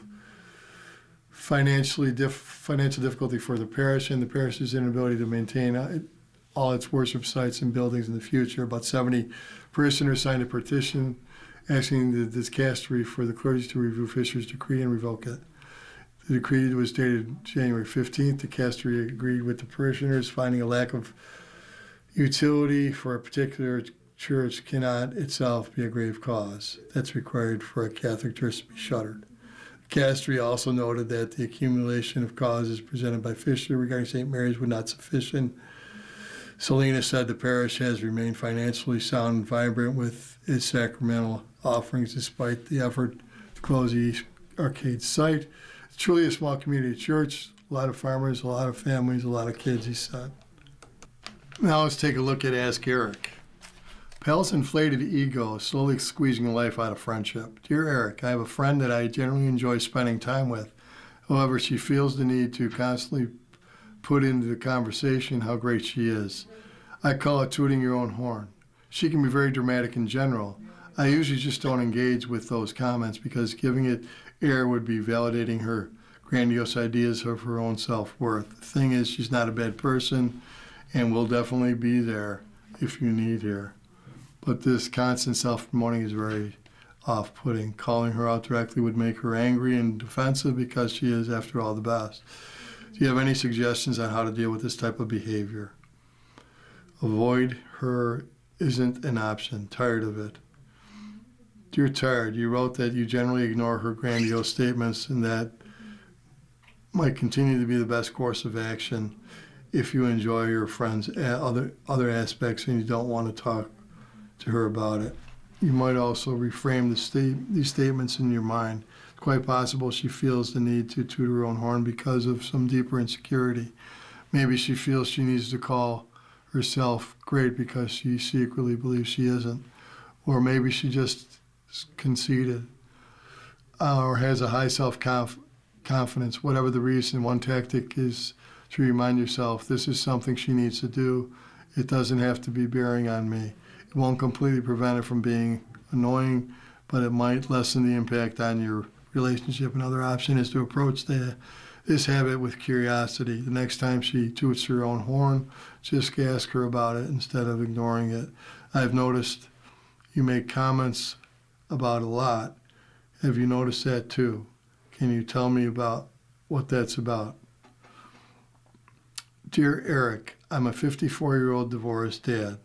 financial difficulty for the parish, and the parish's inability to maintain all its worship sites and buildings in the future. About 70 parishioners signed a petition asking the dicastery for the clergy to review Fisher's decree and revoke it. The decree was dated January 15th. The dicastery agreed with the parishioners, finding a lack of utility for a particular church cannot itself be a grave cause. That's required for a Catholic church to be shuttered. The dicastery also noted that the accumulation of causes presented by Fisher regarding St. Mary's were not sufficient. Salina said the parish has remained financially sound and vibrant with its sacramental offerings despite the effort to close the East Arcade site. It's truly a small community church, a lot of farmers, a lot of families, a lot of kids, he said. Now let's take a look at Ask Eric. Pel's inflated ego is slowly squeezing the life out of friendship. Dear Eric, I have a friend that I generally enjoy spending time with. However, she feels the need to constantly put into the conversation how great she is. I call it tooting your own horn. She can be very dramatic in general. I usually just don't engage with those comments because giving it air would be validating her grandiose ideas of her own self-worth. The thing is, she's not a bad person and will definitely be there if you need her. But this constant self-promoting is very off-putting. Calling her out directly would make her angry and defensive because she is, after all, the best. Do you have any suggestions on how to deal with this type of behavior? Avoid her isn't an option. Tired of it. Dear Tired, you wrote that you generally ignore her grandiose statements and that might continue to be the best course of action if you enjoy your friends' other aspects and you don't want to talk to her about it. You might also reframe these statements in your mind. It's quite possible she feels the need to toot her own horn because of some deeper insecurity. Maybe she feels she needs to call herself great because she secretly believes she isn't. Or maybe she just conceited or has a high self-confidence. Whatever the reason, one tactic is to remind yourself this is something she needs to do. It doesn't have to be bearing on me. It won't completely prevent it from being annoying, but it might lessen the impact on your relationship. Another option is to approach this habit with curiosity. The next time she toots her own horn, just ask her about it instead of ignoring it. I've noticed you make comments about a lot. Have you noticed that too? Can you tell me about what that's about? Dear Eric, I'm a 54-year-old divorced dad.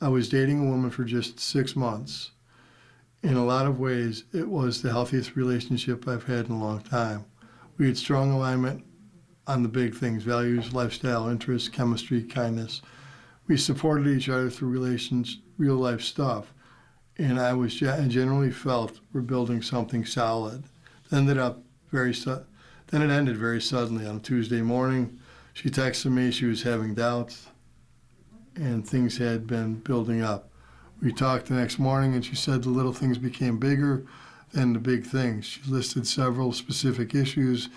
I was dating a woman for just 6 months. In a lot of ways, it was the healthiest relationship I've had in a long time. We had strong alignment on the big things: values, lifestyle, interests, chemistry, kindness. We supported each other through real life stuff, and I generally felt we're building something solid. Then it ended very suddenly. On a Tuesday morning, she texted me she was having doubts, and things had been building up. We talked the next morning, and she said the little things became bigger than the big things. She listed several specific issues: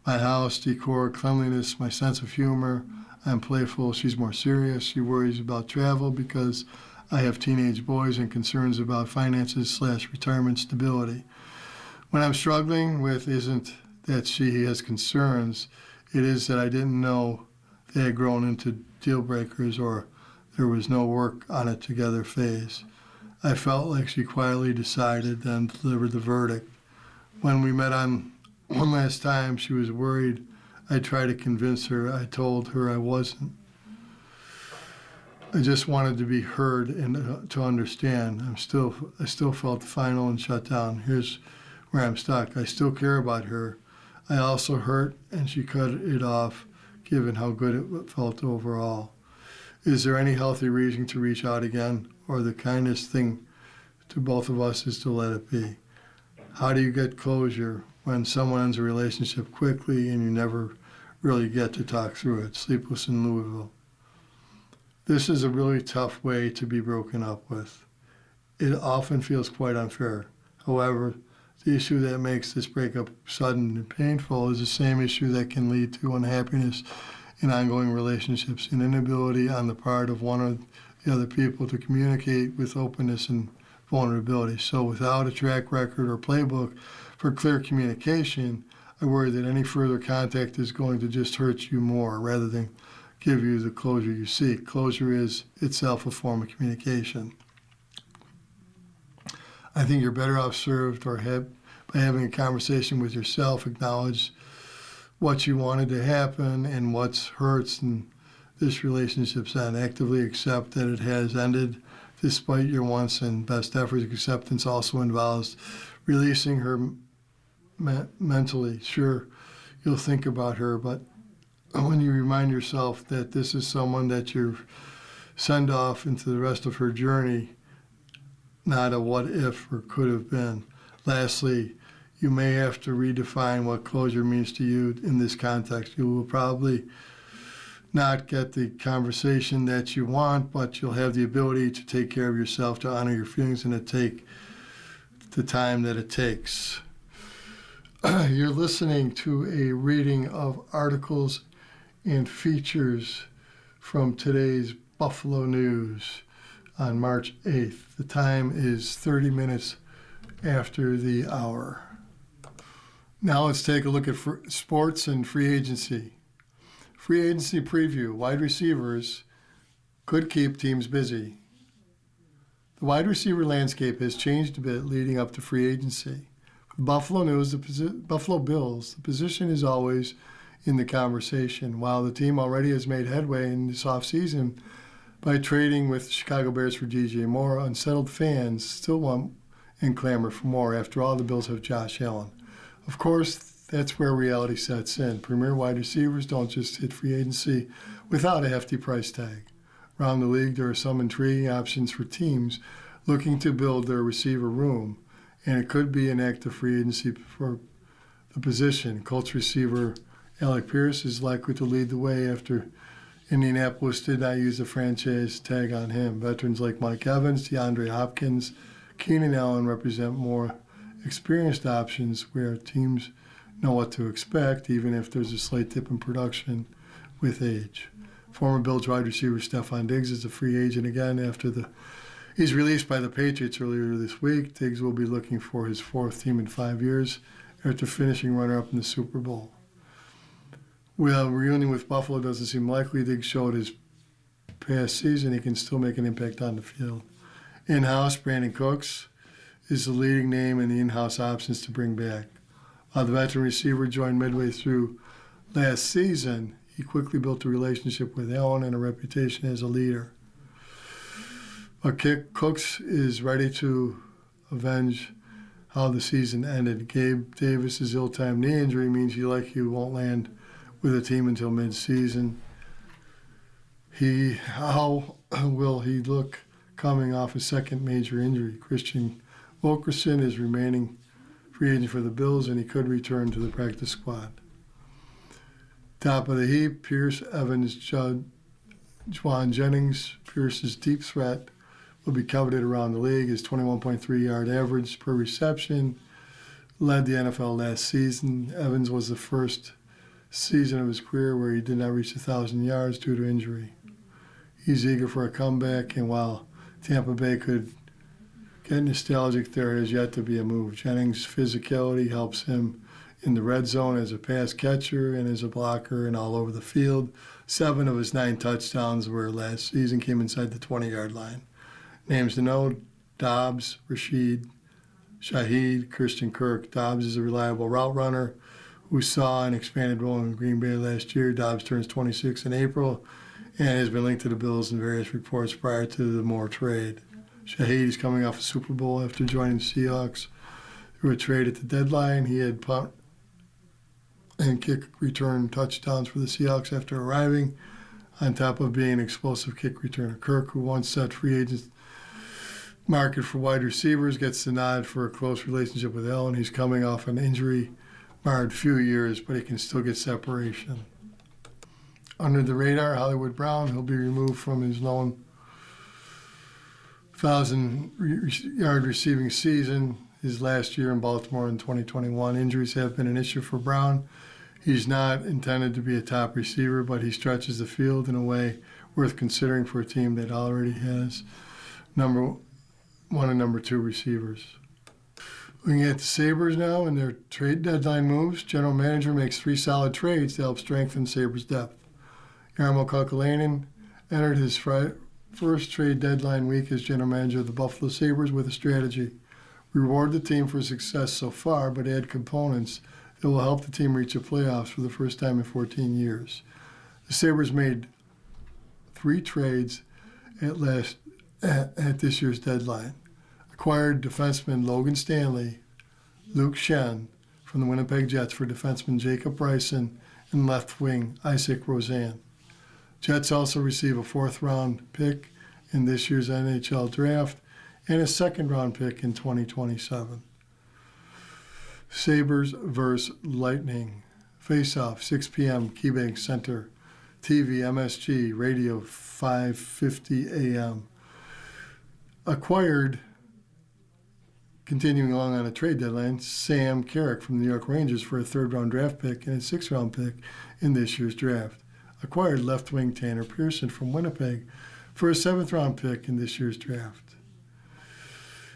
my house, decor, cleanliness, my sense of humor. I'm playful. She's more serious. She worries about travel because I have teenage boys, and concerns about finances/retirement stability. When I'm struggling with isn't that she has concerns, it is that I didn't know they had grown into deal breakers or there was no work on it together phase. I felt like she quietly decided, then delivered the verdict. When we met on one last time, she was worried I'd try to convince her. I told her I wasn't. I just wanted to be heard and to understand. I still felt final and shut down. Here's where I'm stuck. I still care about her. I also hurt, and she cut it off, given how good it felt overall. Is there any healthy reason to reach out again, or the kindest thing to both of us is to let it be? How do you get closure when someone ends a relationship quickly and you never really get to talk through it? Sleepless in Louisville. This is a really tough way to be broken up with. It often feels quite unfair. However, the issue that makes this breakup sudden and painful is the same issue that can lead to unhappiness in ongoing relationships: an inability on the part of one or the other people to communicate with openness and vulnerability. So without a track record or playbook for clear communication, I worry that any further contact is going to just hurt you more rather than give you the closure you seek. Closure is itself a form of communication. I think you're better off served by having a conversation with yourself, acknowledge what you wanted to happen and what hurts in this relationship's end. Actively accept that it has ended despite your wants and best efforts. Acceptance also involves releasing her mentally. Sure, you'll think about her, but when you remind yourself that this is someone that you send off into the rest of her journey, not a what if or could have been. Lastly, you may have to redefine what closure means to you in this context. You will probably not get the conversation that you want, but you'll have the ability to take care of yourself, to honor your feelings, and to take the time that it takes. You're listening to a reading of articles and features from today's Buffalo News on March 8th. The time is 30 minutes after the hour. Now let's take a look at sports and free agency. Free agency preview. Wide receivers could keep teams busy. The wide receiver landscape has changed a bit leading up to free agency. For Buffalo News, Buffalo Bills, the position is always in the conversation. While the team already has made headway in this offseason by trading with the Chicago Bears for DJ Moore, unsettled fans still want and clamor for more. After all, the Bills have Josh Allen. Of course, that's where reality sets in. Premier wide receivers don't just hit free agency without a hefty price tag. Around the league, there are some intriguing options for teams looking to build their receiver room, and it could be an active free agency for the position. Colts receiver Alec Pierce is likely to lead the way after Indianapolis did not use the franchise tag on him. Veterans like Mike Evans, DeAndre Hopkins, Keenan Allen represent more experienced options where teams know what to expect, even if there's a slight dip in production with age. Former Bills wide receiver Stephon Diggs is a free agent again after he's released by the Patriots earlier this week. Diggs will be looking for his fourth team in 5 years after finishing runner-up in the Super Bowl. Well, reunion with Buffalo doesn't seem likely. Diggs showed his past season he can still make an impact on the field. In-house, Brandon Cooks is the leading name in the in-house options to bring back. While the veteran receiver joined midway through last season, he quickly built a relationship with Allen and a reputation as a leader. But Cooks is ready to avenge how the season ended. Gabe Davis's ill-timed knee injury means he likely won't land with the team until mid-season. How will he look coming off a second major injury? Christian Wilkerson is remaining free agent for the Bills, and he could return to the practice squad. Top of the heap, Pierce, Evans, Juwan Jennings. Pierce's deep threat will be coveted around the league. His 21.3 yard average per reception led the NFL last season. Evans was the first season of his career where he did not reach 1,000 yards due to injury. He's eager for a comeback, and while Tampa Bay could get nostalgic, there has yet to be a move. Jennings' physicality helps him in the red zone as a pass catcher and as a blocker and all over the field. 7 of his 9 touchdowns were last season came inside the 20-yard line. Names to know: Dobbs, Rashid Shaheed, Christian Kirk. Dobbs is a reliable route runner who saw an expanded role in Green Bay last year. Dobbs turns 26 in April and has been linked to the Bills in various reports prior to the Moore trade. Shaheed is coming off a Super Bowl after joining the Seahawks through a trade at the deadline. He had punt and kick return touchdowns for the Seahawks after arriving, on top of being an explosive kick returner. Kirk, who once set free agent market for wide receivers, gets the nod for a close relationship with Allen. He's coming off an injury-marred few years, but he can still get separation. Under the radar, Hollywood Brown, he'll be removed from his known 1,000-yard receiving season, his last year in Baltimore in 2021. Injuries have been an issue for Brown. He's not intended to be a top receiver, but he stretches the field in a way worth considering for a team that already has number 1 and number 2 receivers. Looking at the Sabres now and their trade deadline moves, general manager makes 3 solid trades to help strengthen Sabres' depth. Jarmo Kekalainen entered his first trade deadline week as general manager of the Buffalo Sabres with a strategy: reward the team for success so far, but add components that will help the team reach the playoffs for the first time in 14 years. The Sabres made 3 trades at this year's deadline. Acquired defenseman Logan Stanley, Luke Shen from the Winnipeg Jets for defenseman Jacob Bryson and left wing Isaac Rosen. Jets also receive a 4th-round pick in this year's NHL draft and a 2nd-round pick in 2027. Sabres vs. Lightning. Face-off, 6 p.m., KeyBank Center. TV, MSG, radio, 5:50 a.m. Acquired, continuing along on a trade deadline, Sam Carrick from the New York Rangers for a 3rd-round draft pick and a 6th-round pick in this year's draft. Acquired left wing Tanner Pearson from Winnipeg for a 7th-round pick in this year's draft.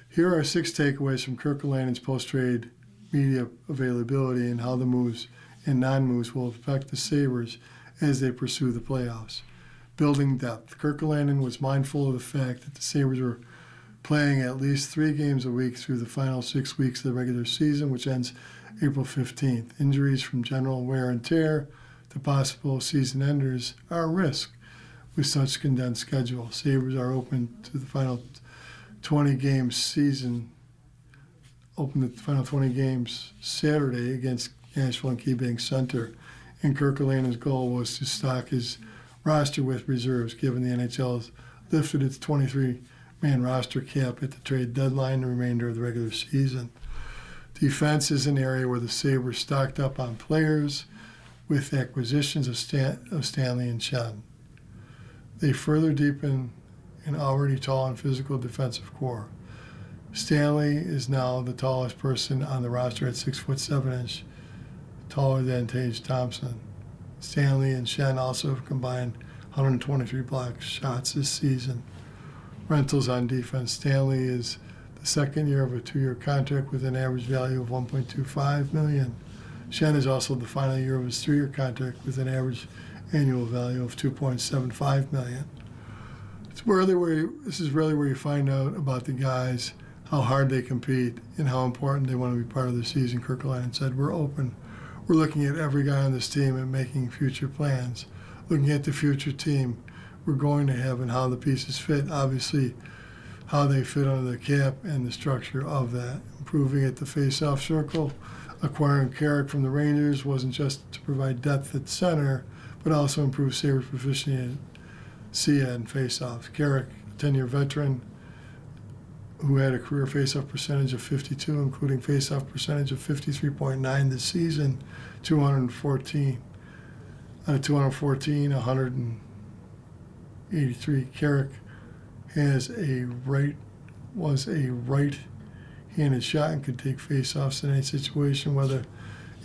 Here are 6 takeaways from Kekalainen's post-trade media availability and how the moves and non-moves will affect the Sabres as they pursue the playoffs. Building depth. Kekalainen was mindful of the fact that the Sabres were playing at least 3 games a week through the final 6 weeks of the regular season, which ends April 15th. Injuries from general wear and tear, to possible season enders are a risk with such condensed schedule. Sabres are open to the final 20 games season, open the final 20 games Saturday against Nashville and KeyBank Center. And Kirkalainen's goal was to stock his roster with reserves, given the NHL has lifted its 23-man roster cap at the trade deadline the remainder of the regular season. Defense is an area where the Sabres stocked up on players with acquisitions of Stanley and Schenn. They further deepen an already tall and physical defensive core. Stanley is now the tallest person on the roster at 6'7", taller than Tage Thompson. Stanley and Schenn also have combined 123 block shots this season. Rentals on defense. Stanley is the second year of a 2-year contract with an average value of $1.25 million. Schenn is also the final year of his 3-year contract with an average annual value of $2.75 million. This is really where you find out about the guys, how hard they compete, and how important they want to be part of the season. Kirkalainen said, "We're open. We're looking at every guy on this team and making future plans, looking at the future team we're going to have and how the pieces fit, obviously how they fit under the cap and the structure of that. Improving at the face-off circle, acquiring Carrick from the Rangers wasn't just to provide depth at center, but also improve Sabres' proficiency at C and face-offs. Carrick, a 10-year veteran who had a career face-off percentage of 52, including face-off percentage of 53.9 this season, 214. Out of 214, 183. Carrick was a right-handed shot and could take face-offs in any situation, whether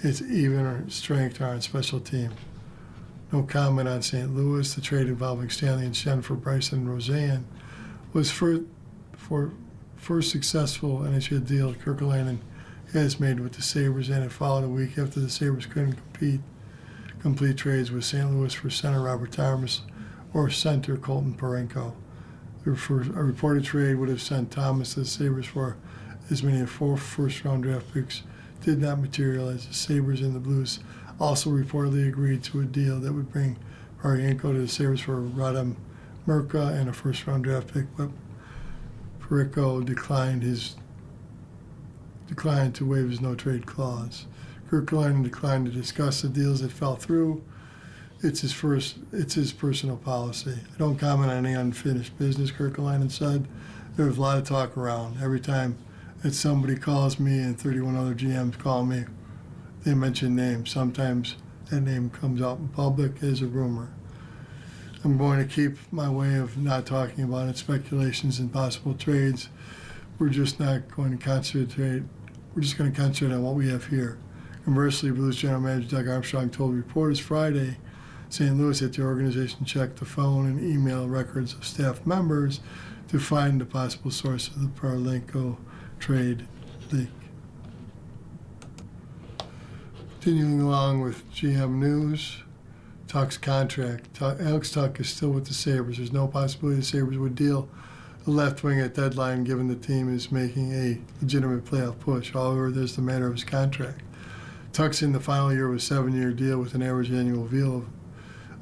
it's even or strength or on special team. No comment on St. Louis. The trade involving Stanley and Schenn for Bryson and Roseanne was for first successful NHL deal Kirkalainen has made with the Sabres, and it followed a week after the Sabres couldn't complete trades with St. Louis for center Robert Thomas or center Colton Parenko. A reported trade would have sent Thomas to the Sabres for as many as 4 first-round draft picks did not materialize. The Sabres and the Blues also reportedly agreed to a deal that would bring Parenko to the Sabres for Radim Murka and a first-round draft pick, but Parenko declined to waive his no-trade clause. Kirkalainen declined to discuss the deals that fell through. It's his personal policy. I don't comment on any unfinished business, Kirkalainen said. There was a lot of talk around. Every time that somebody calls me and 31 other GMs call me, they mention names. Sometimes that name comes out in public as a rumor. I'm going to keep my way of not talking about it, speculations and possible trades. We're just not going to concentrate. We're just going to concentrate on what we have here. Conversely, Blues General Manager Doug Armstrong told reporters Friday St. Louis that the organization checked the phone and email records of staff members to find the possible source of the Parenko trade leak. Continuing along with GM news, Tuch's contract. Alex Tuch is still with the Sabres. There's no possibility the Sabres would deal the left wing at deadline given the team is making a legitimate playoff push. However, there's the matter of his contract. Tuch's in the final year of a 7-year deal with an average annual value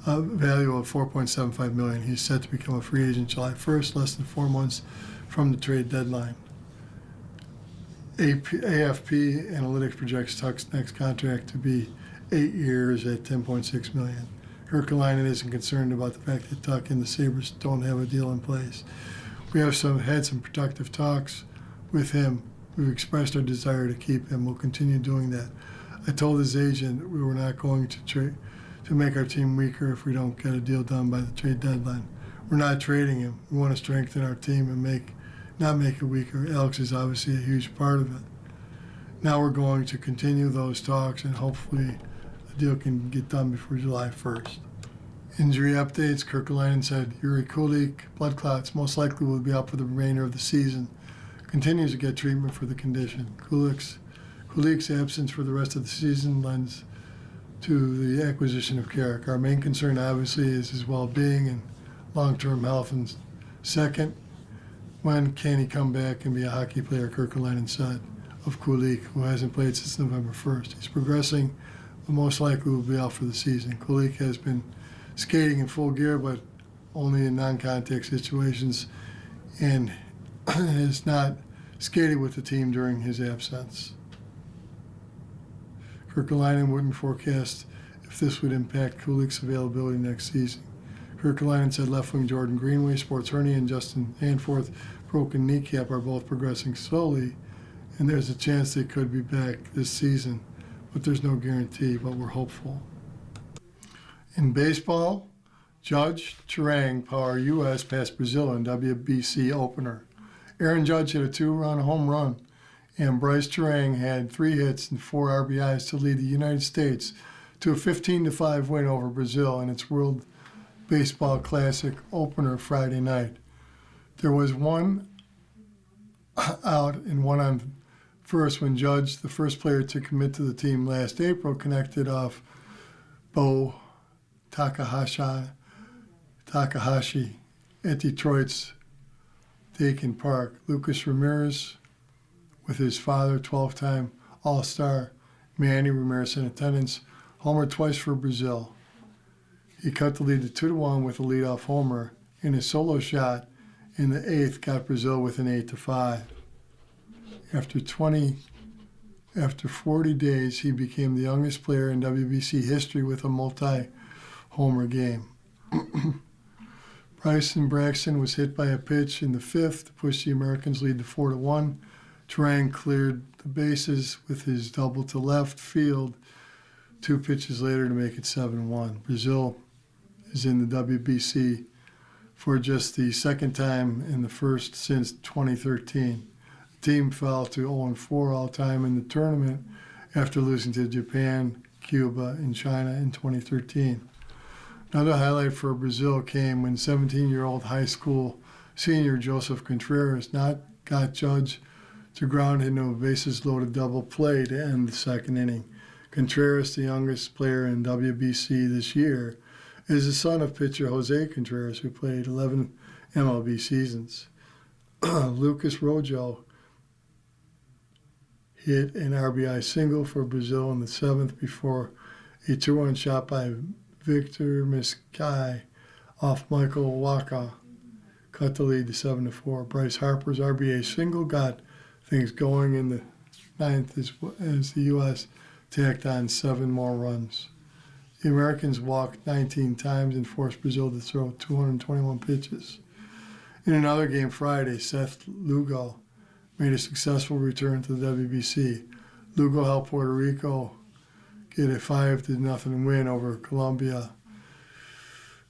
of $4.75 million. He's set to become a free agent July 1st, less than 4 months from the trade deadline. AFP Analytics projects Tuch's next contract to be 8 years at $10.6 million. Kirkalainen isn't concerned about the fact that Tuch and the Sabres don't have a deal in place. We have had some productive talks with him. We've expressed our desire to keep him. We'll continue doing that. I told his agent we were not going to make our team weaker if we don't get a deal done by the trade deadline. We're not trading him. We want to strengthen our team and not make it weaker. Alex is obviously a huge part of it. Now we're going to continue those talks and hopefully the deal can get done before July 1st. Injury updates. Kirkalainen said Yuri Kulich, blood clots, most likely will be out for the remainder of the season. Continues to get treatment for the condition. Kulich's absence for the rest of the season lends to the acquisition of Carrick. Our main concern, obviously, is his well-being and long-term health. And second, when can he come back and be a hockey player, Kirkalainen said of Kulich, who hasn't played since November 1st. He's progressing but most likely will be out for the season. Kulich has been skating in full gear, but only in non-contact situations, and has not skated with the team during his absence. Kirkalainen wouldn't forecast if this would impact Kulich's availability next season. Kirkalainen said left wing Jordan Greenway, sports hernia, and Justin Danforth, broken kneecap, are both progressing slowly, and there's a chance they could be back this season, but there's no guarantee, but we're hopeful. In baseball, Judge Turang power U.S. past Brazil in WBC opener. Aaron Judge hit a 2-run home run, and Bryce Turang had 3 hits and 4 RBIs to lead the United States to a 15-5 win over Brazil in its World Baseball Classic opener Friday night. There was 1 out and 1 on first when Judge, the first player to commit to the team last April, connected off Bo Takahashi at Detroit's Dakin Park. Lucas Ramirez, with his father, 12-time All-Star Manny Ramirez in attendance, homered twice for Brazil. He cut the lead to 2-1 with a leadoff homer, and his solo shot in the 8th got Brazil within 8-5. After 40 days, he became the youngest player in WBC history with a multi-homer game. Bryson Braxton was hit by a pitch in the 5th to push the Americans' lead to 4-1. Turang cleared the bases with his double to left field 2 pitches later to make it 7-1. Brazil is in the WBC for just the second time in the first since 2013. The team fell to 0-4 all-time in the tournament after losing to Japan, Cuba, and China in 2013. Another highlight for Brazil came when 17-year-old high school senior Joseph Contreras got Judge to ground into a bases-loaded double play to end the second inning. Contreras, the youngest player in WBC this year, is the son of pitcher Jose Contreras, who played 11 MLB seasons. Lucas Rojo hit an RBI single for Brazil in the 7th before a 2-run shot by Victor Miskai off Michael Wacha cut the lead to 7-4. Bryce Harper's RBI single got things going in the 9th as the U.S. tacked on 7 more runs. The Americans walked 19 times and forced Brazil to throw 221 pitches. In another game Friday, Seth Lugo made a successful return to the WBC. Lugo helped Puerto Rico get a 5-0 win over Colombia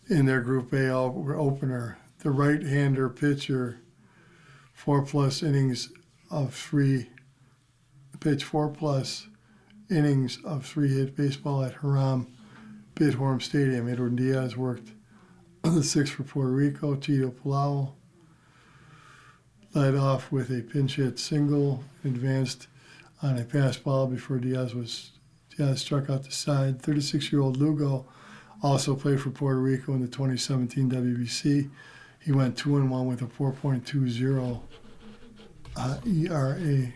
in their Group A opener. The right-hander pitcher, 4+ innings of 3 hit baseball at Hiram Bithorn Stadium. Edwin Diaz worked the 6th for Puerto Rico. Tito Palau led off with a pinch hit single, advanced on a pass ball before Diaz struck out the side. 36-year-old Lugo also played for Puerto Rico in the 2017 WBC. He went 2-1 with a 4.20 ERA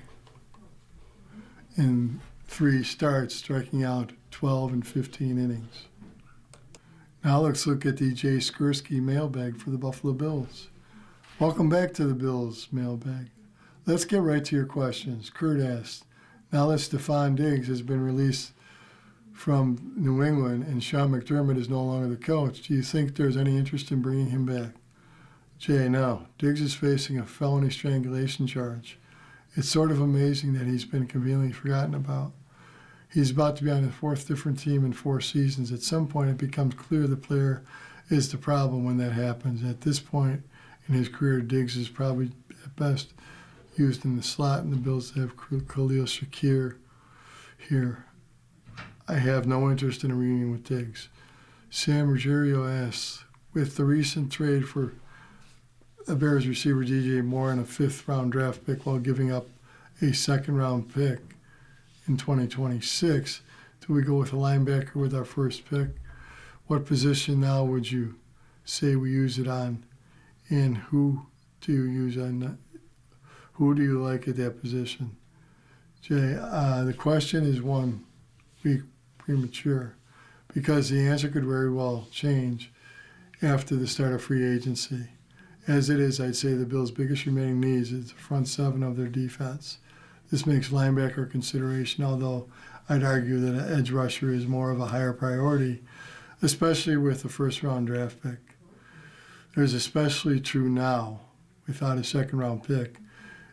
in 3 starts, striking out 12 and 15 innings. Now let's look at the Jay Skursky mailbag for the Buffalo Bills. Welcome back to the Bills mailbag. Let's get right to your questions. Kurt asked, now that Stephon Diggs has been released from New England and Sean McDermott is no longer the coach, do you think there's any interest in bringing him back? Jay, no. Diggs is facing a felony strangulation charge. It's sort of amazing that he's been conveniently forgotten about. He's about to be on a 4th different team in 4 seasons. At some point, it becomes clear the player is the problem when that happens. At this point in his career, Diggs is probably at best used in the slot, and the Bills have Khalil Shakir here. I have no interest in a reunion with Diggs. Sam Ruggiero asks, with the recent trade for the Bears receiver DJ Moore and a 5th-round draft pick while giving up a 2nd-round pick in 2026, do we go with a linebacker with our first pick? What position now would you say we use it on, and who do you use on that? Who do you like at that position? Jay, the question is one we premature, because the answer could very well change after the start of free agency. As it is, I'd say the Bills' biggest remaining needs is the front seven of their defense. This makes linebacker a consideration, although I'd argue that an edge rusher is more of a higher priority, especially with the first-round draft pick. There's especially true now, without a second-round pick.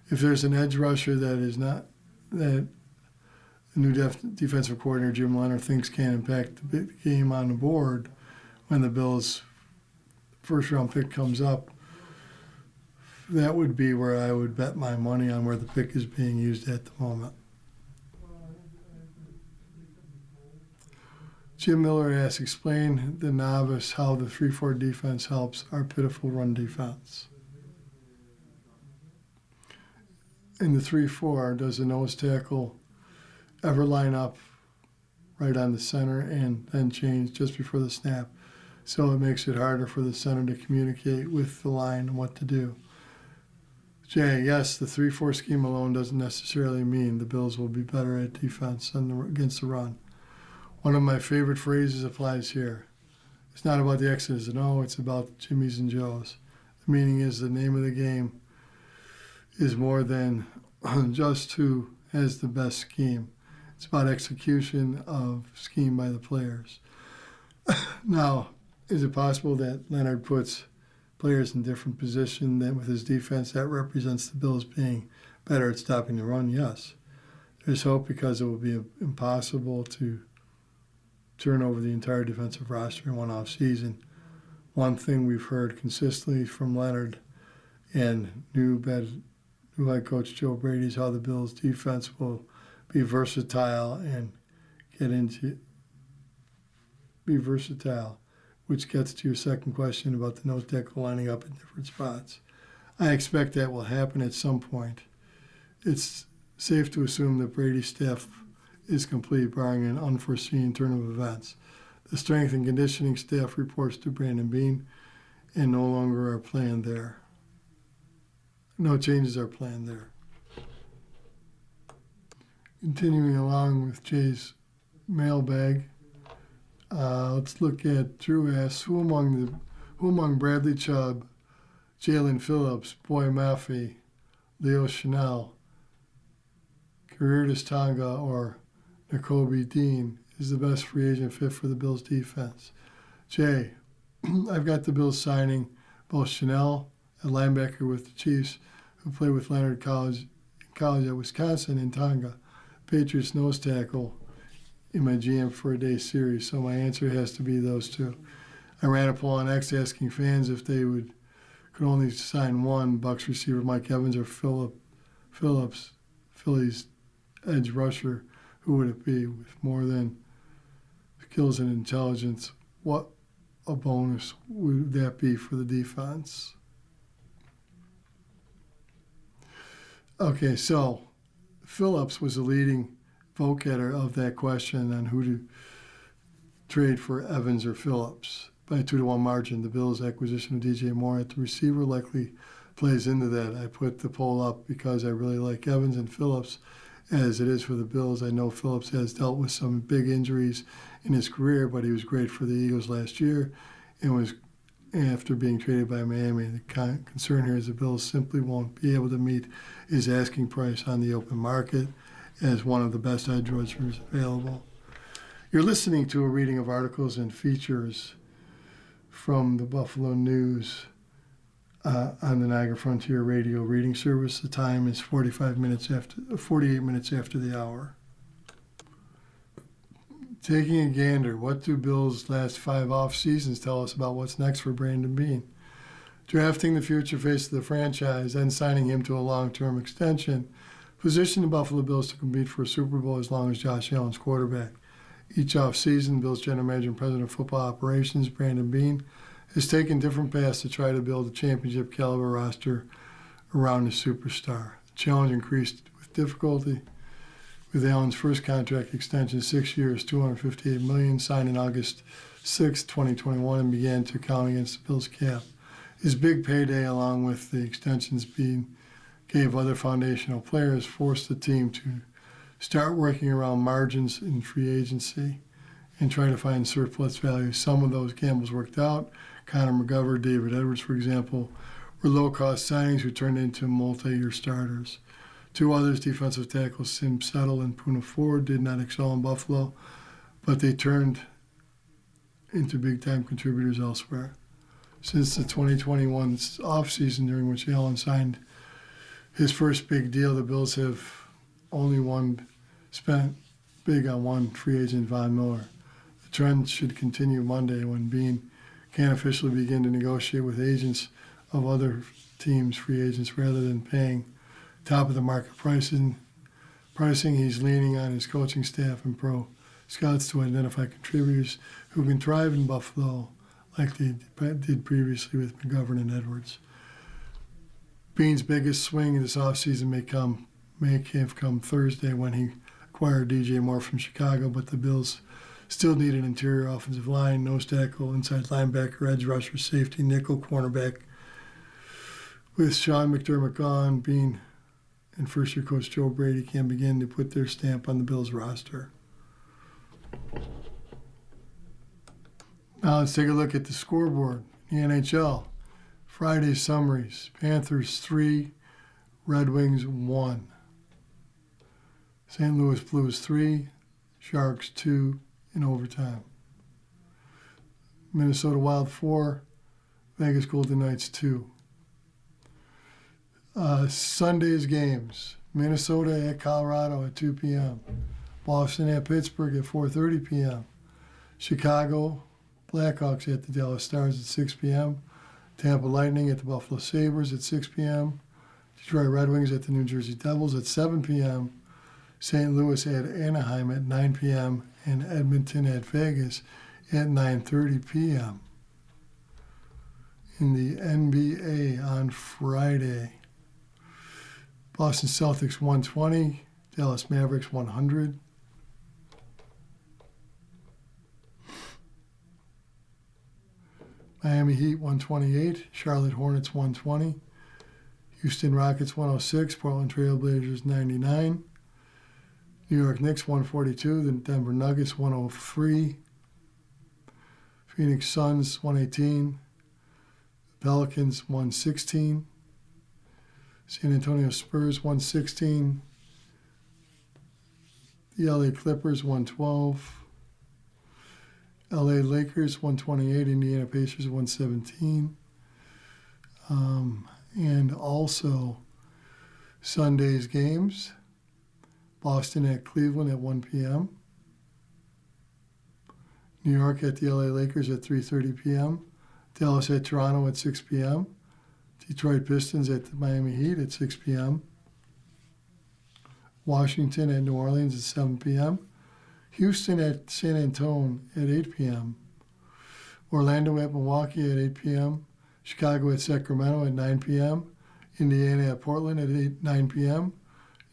If there's an edge rusher that is not that the new defensive coordinator Jim Leonhard thinks can impact the game on the board when the Bills' first-round pick comes up, that would be where I would bet my money on where the pick is being used at the moment. Jim Miller asks, explain the novice how the 3-4 defense helps our pitiful run defense. In the 3-4, does the nose tackle ever line up right on the center and then change just before the snap? So it makes it harder for the center to communicate with the line and what to do. Jay, yes, the 3-4 scheme alone doesn't necessarily mean the Bills will be better at defense against the run. One of my favorite phrases applies here. It's not about the X's and O's, it's about Jimmy's and Joe's. The meaning is the name of the game is more than just who has the best scheme. It's about execution of scheme by the players. Now, is it possible that Leonhard puts players in different positions than with his defense that represents the Bills being better at stopping the run? Yes. There's hope because it will be impossible to turn over the entire defensive roster in one off season. One thing we've heard consistently from Leonhard and new head coach Joe Brady is how the Bills' defense will be versatile and be versatile, which gets to your second question about the nose tackle lining up in different spots. I expect that will happen at some point. It's safe to assume that Brady's staff is complete, barring an unforeseen turn of events. The strength and conditioning staff reports to Brandon Beane, and no longer are planned there. No changes are planned there. Continuing along with Jay's mailbag, let's look at Drew asks, who among Bradley Chubb, Jalen Phillips, Boy Maffey, Leo Chanel, Karirdas Tonga, or Nakobe Dean is the best free agent fit for the Bills defense? Jay, I've got the Bills signing both Chanel, a linebacker with the Chiefs, who played with Leonhard College at Wisconsin, and Tonga, Patriots nose tackle, in my GM for a Day series. So my answer has to be those two. I ran a poll on X asking fans if they could only sign one, Bucs receiver Mike Evans or Phillips, Phillies edge rusher. Who would it be with more than skills and intelligence? What a bonus would that be for the defense? Okay, so Phillips was the leading vote getter of that question on who to trade for Evans or Phillips. By a 2-1 margin, the Bills' acquisition of DJ Moore at the receiver likely plays into that. I put the poll up because I really like Evans and Phillips as it is for the Bills. I know Phillips has dealt with some big injuries in his career, but he was great for the Eagles last year and was after being traded by Miami. The concern here is the Bills simply won't be able to meet his asking price on the open market as one of the best edge rushers available. You're listening to a reading of articles and features from the Buffalo News on the Niagara Frontier Radio reading service. The time is 48 minutes after the hour. Taking a gander, what do Bills' last 5 off seasons tell us about what's next for Brandon Beane? Drafting the future face of the franchise, then signing him to a long-term extension, positioned the Buffalo Bills to compete for a Super Bowl as long as Josh Allen's quarterback. Each off-season, Bills general manager and president of football operations, Brandon Beane, has taken different paths to try to build a championship caliber roster around the superstar. The challenge increased with difficulty with Allen's first contract extension, 6 years, $258 million, signed on August 6, 2021, and began to count against the Bills' cap. His big payday, along with the extensions Beane gave other foundational players, forced the team to start working around margins in free agency. and try to find surplus value. Some of those gambles worked out. Connor McGovern, David Edwards, for example, were low-cost signings who turned into multi-year starters. Two others, defensive tackles Sim Settle and Puna Ford, did not excel in Buffalo, but they turned into big-time contributors elsewhere. Since the 2021 offseason, during which Allen signed his first big deal, the Bills have only spent big on one free agent, Von Miller. The trend should continue Monday when Bean can officially begin to negotiate with agents of other teams' free agents rather than paying top-of-the-market pricing. He's leaning on his coaching staff and pro scouts to identify contributors who can thrive in Buffalo like they did previously with McGovern and Edwards. Bean's biggest swing this offseason may have come Thursday when he acquired DJ Moore from Chicago, but the Bills still need an interior offensive line, nose tackle, inside linebacker, edge rusher, safety, nickel, cornerback. With Sean McDermott gone, Bean and first-year coach Joe Brady can begin to put their stamp on the Bills roster. Now let's take a look at the scoreboard. The NHL. Friday summaries. Panthers 3, Red Wings 1. St. Louis Blues 3, Sharks 2 in overtime. Minnesota Wild 4, Vegas Golden Knights 2. Sunday's games. Minnesota at Colorado at 2 p.m. Boston at Pittsburgh at 4:30 p.m. Chicago Blackhawks at the Dallas Stars at 6 p.m. Tampa Lightning at the Buffalo Sabres at 6 p.m. Detroit Red Wings at the New Jersey Devils at 7 p.m. St. Louis at Anaheim at 9 p.m. and Edmonton at Vegas at 9:30 p.m. In the NBA on Friday, Boston Celtics 120, Dallas Mavericks 100. Miami Heat 128, Charlotte Hornets 120, Houston Rockets 106, Portland Trail Blazers 99, New York Knicks 142, the Denver Nuggets 103, Phoenix Suns 118, Pelicans 116, San Antonio Spurs 116, the LA Clippers 112, LA Lakers 128, Indiana Pacers 117, and also Sunday's games, Boston at Cleveland at 1 p.m., New York at the LA Lakers at 3:30 p.m., Dallas at Toronto at 6 p.m., Detroit Pistons at the Miami Heat at 6 p.m., Washington at New Orleans at 7 p.m., Houston at San Antonio at 8 p.m., Orlando at Milwaukee at 8 p.m., Chicago at Sacramento at 9 p.m., Indiana at Portland at 9 p.m.,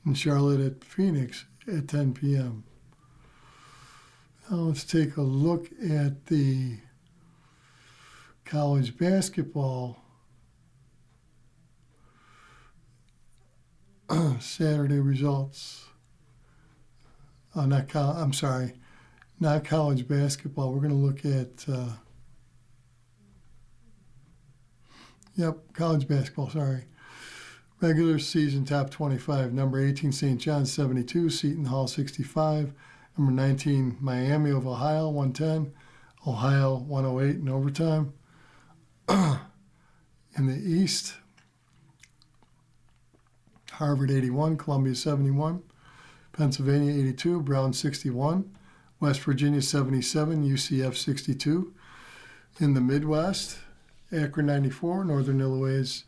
and Charlotte at Phoenix at 10 p.m. Now let's take a look at the college basketball Saturday results. Not college basketball. We're going to look at, college basketball, sorry. Regular season top 25. Number 18, St. John's 72, Seton Hall 65. Number 19, Miami of Ohio 110, Ohio 108 in overtime. In the East, Harvard 81, Columbia 71, Pennsylvania 82, Brown 61, West Virginia 77, UCF 62. In the Midwest, Akron 94, Northern Illinois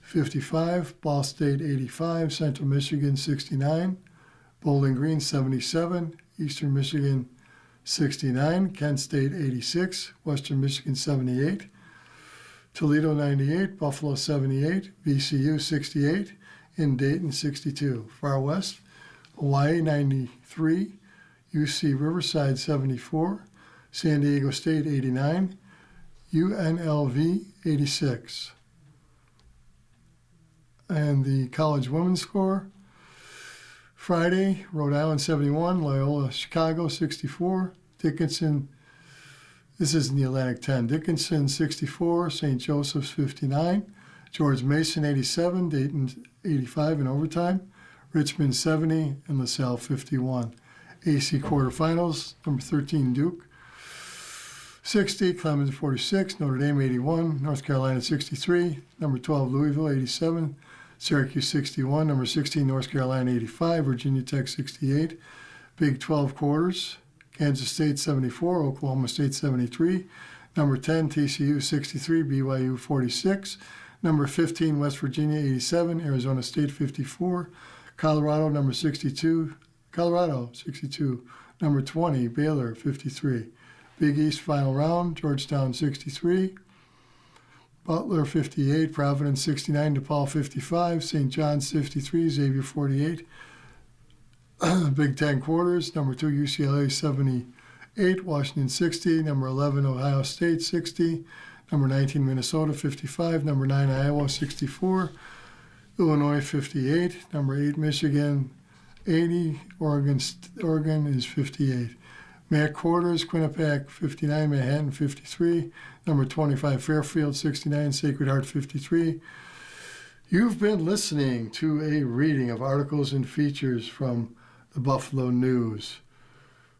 55, Ball State 85, Central Michigan 69, Bowling Green 77, Eastern Michigan 69, Kent State 86, Western Michigan 78, Toledo 98, Buffalo 78, VCU 68, and Dayton 62. Far West, Hawaii 93, UC Riverside 74, San Diego State 89, UNLV 86. And the college women's score, Friday, Rhode Island 71, Loyola Chicago 64, Dickinson, this is in the Atlantic 10. Dickinson 64, St. Joseph's 59, George Mason 87, Dayton 85 in overtime, Richmond 70, and LaSalle 51. AC quarterfinals, number 13 Duke 60, Clemson 46, Notre Dame 81, North Carolina 63, number 12 Louisville 87, Syracuse 61, number 16 North Carolina 85, Virginia Tech 68. Big 12 quarters, Kansas State 74, Oklahoma State 73, number 10 TCU 63, BYU 46, number 15 West Virginia 87, Arizona State 54, Colorado 62, number 20 Baylor 53. Big East final round, Georgetown 63, Butler 58, Providence 69, DePaul 55, St. John's 53, Xavier 48. Big 10 quarters, number 2 UCLA 78, Washington 60, number 11 Ohio State 60, number 19 Minnesota 55, number 9 Iowa 64, Illinois 58, number 8 Michigan 80, Oregon is 58. MAC quarters, Quinnipiac 59, Manhattan 53, number 25 Fairfield 69, Sacred Heart 53. You've been listening to a reading of articles and features from the Buffalo News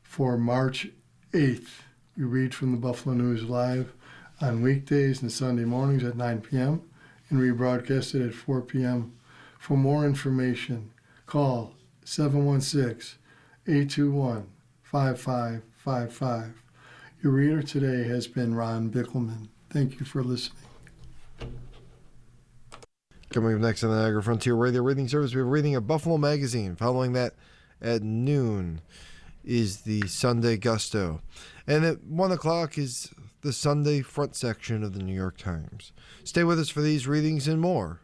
for March 8th. We read from the Buffalo News live on weekdays and Sunday mornings at 9 p.m. and rebroadcast it at 4 p.m. For more information, call 716-821-5555. Your reader today has been Ron Bickelman. Thank you for listening. Coming up next on the Niagara Frontier Radio Reading Service, we have a reading of Buffalo Magazine. Following that at noon is the Sunday Gusto. And at 1 o'clock is the Sunday front section of the New York Times. Stay with us for these readings and more.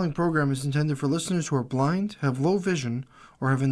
following program is intended for listeners who are blind, have low vision, or have a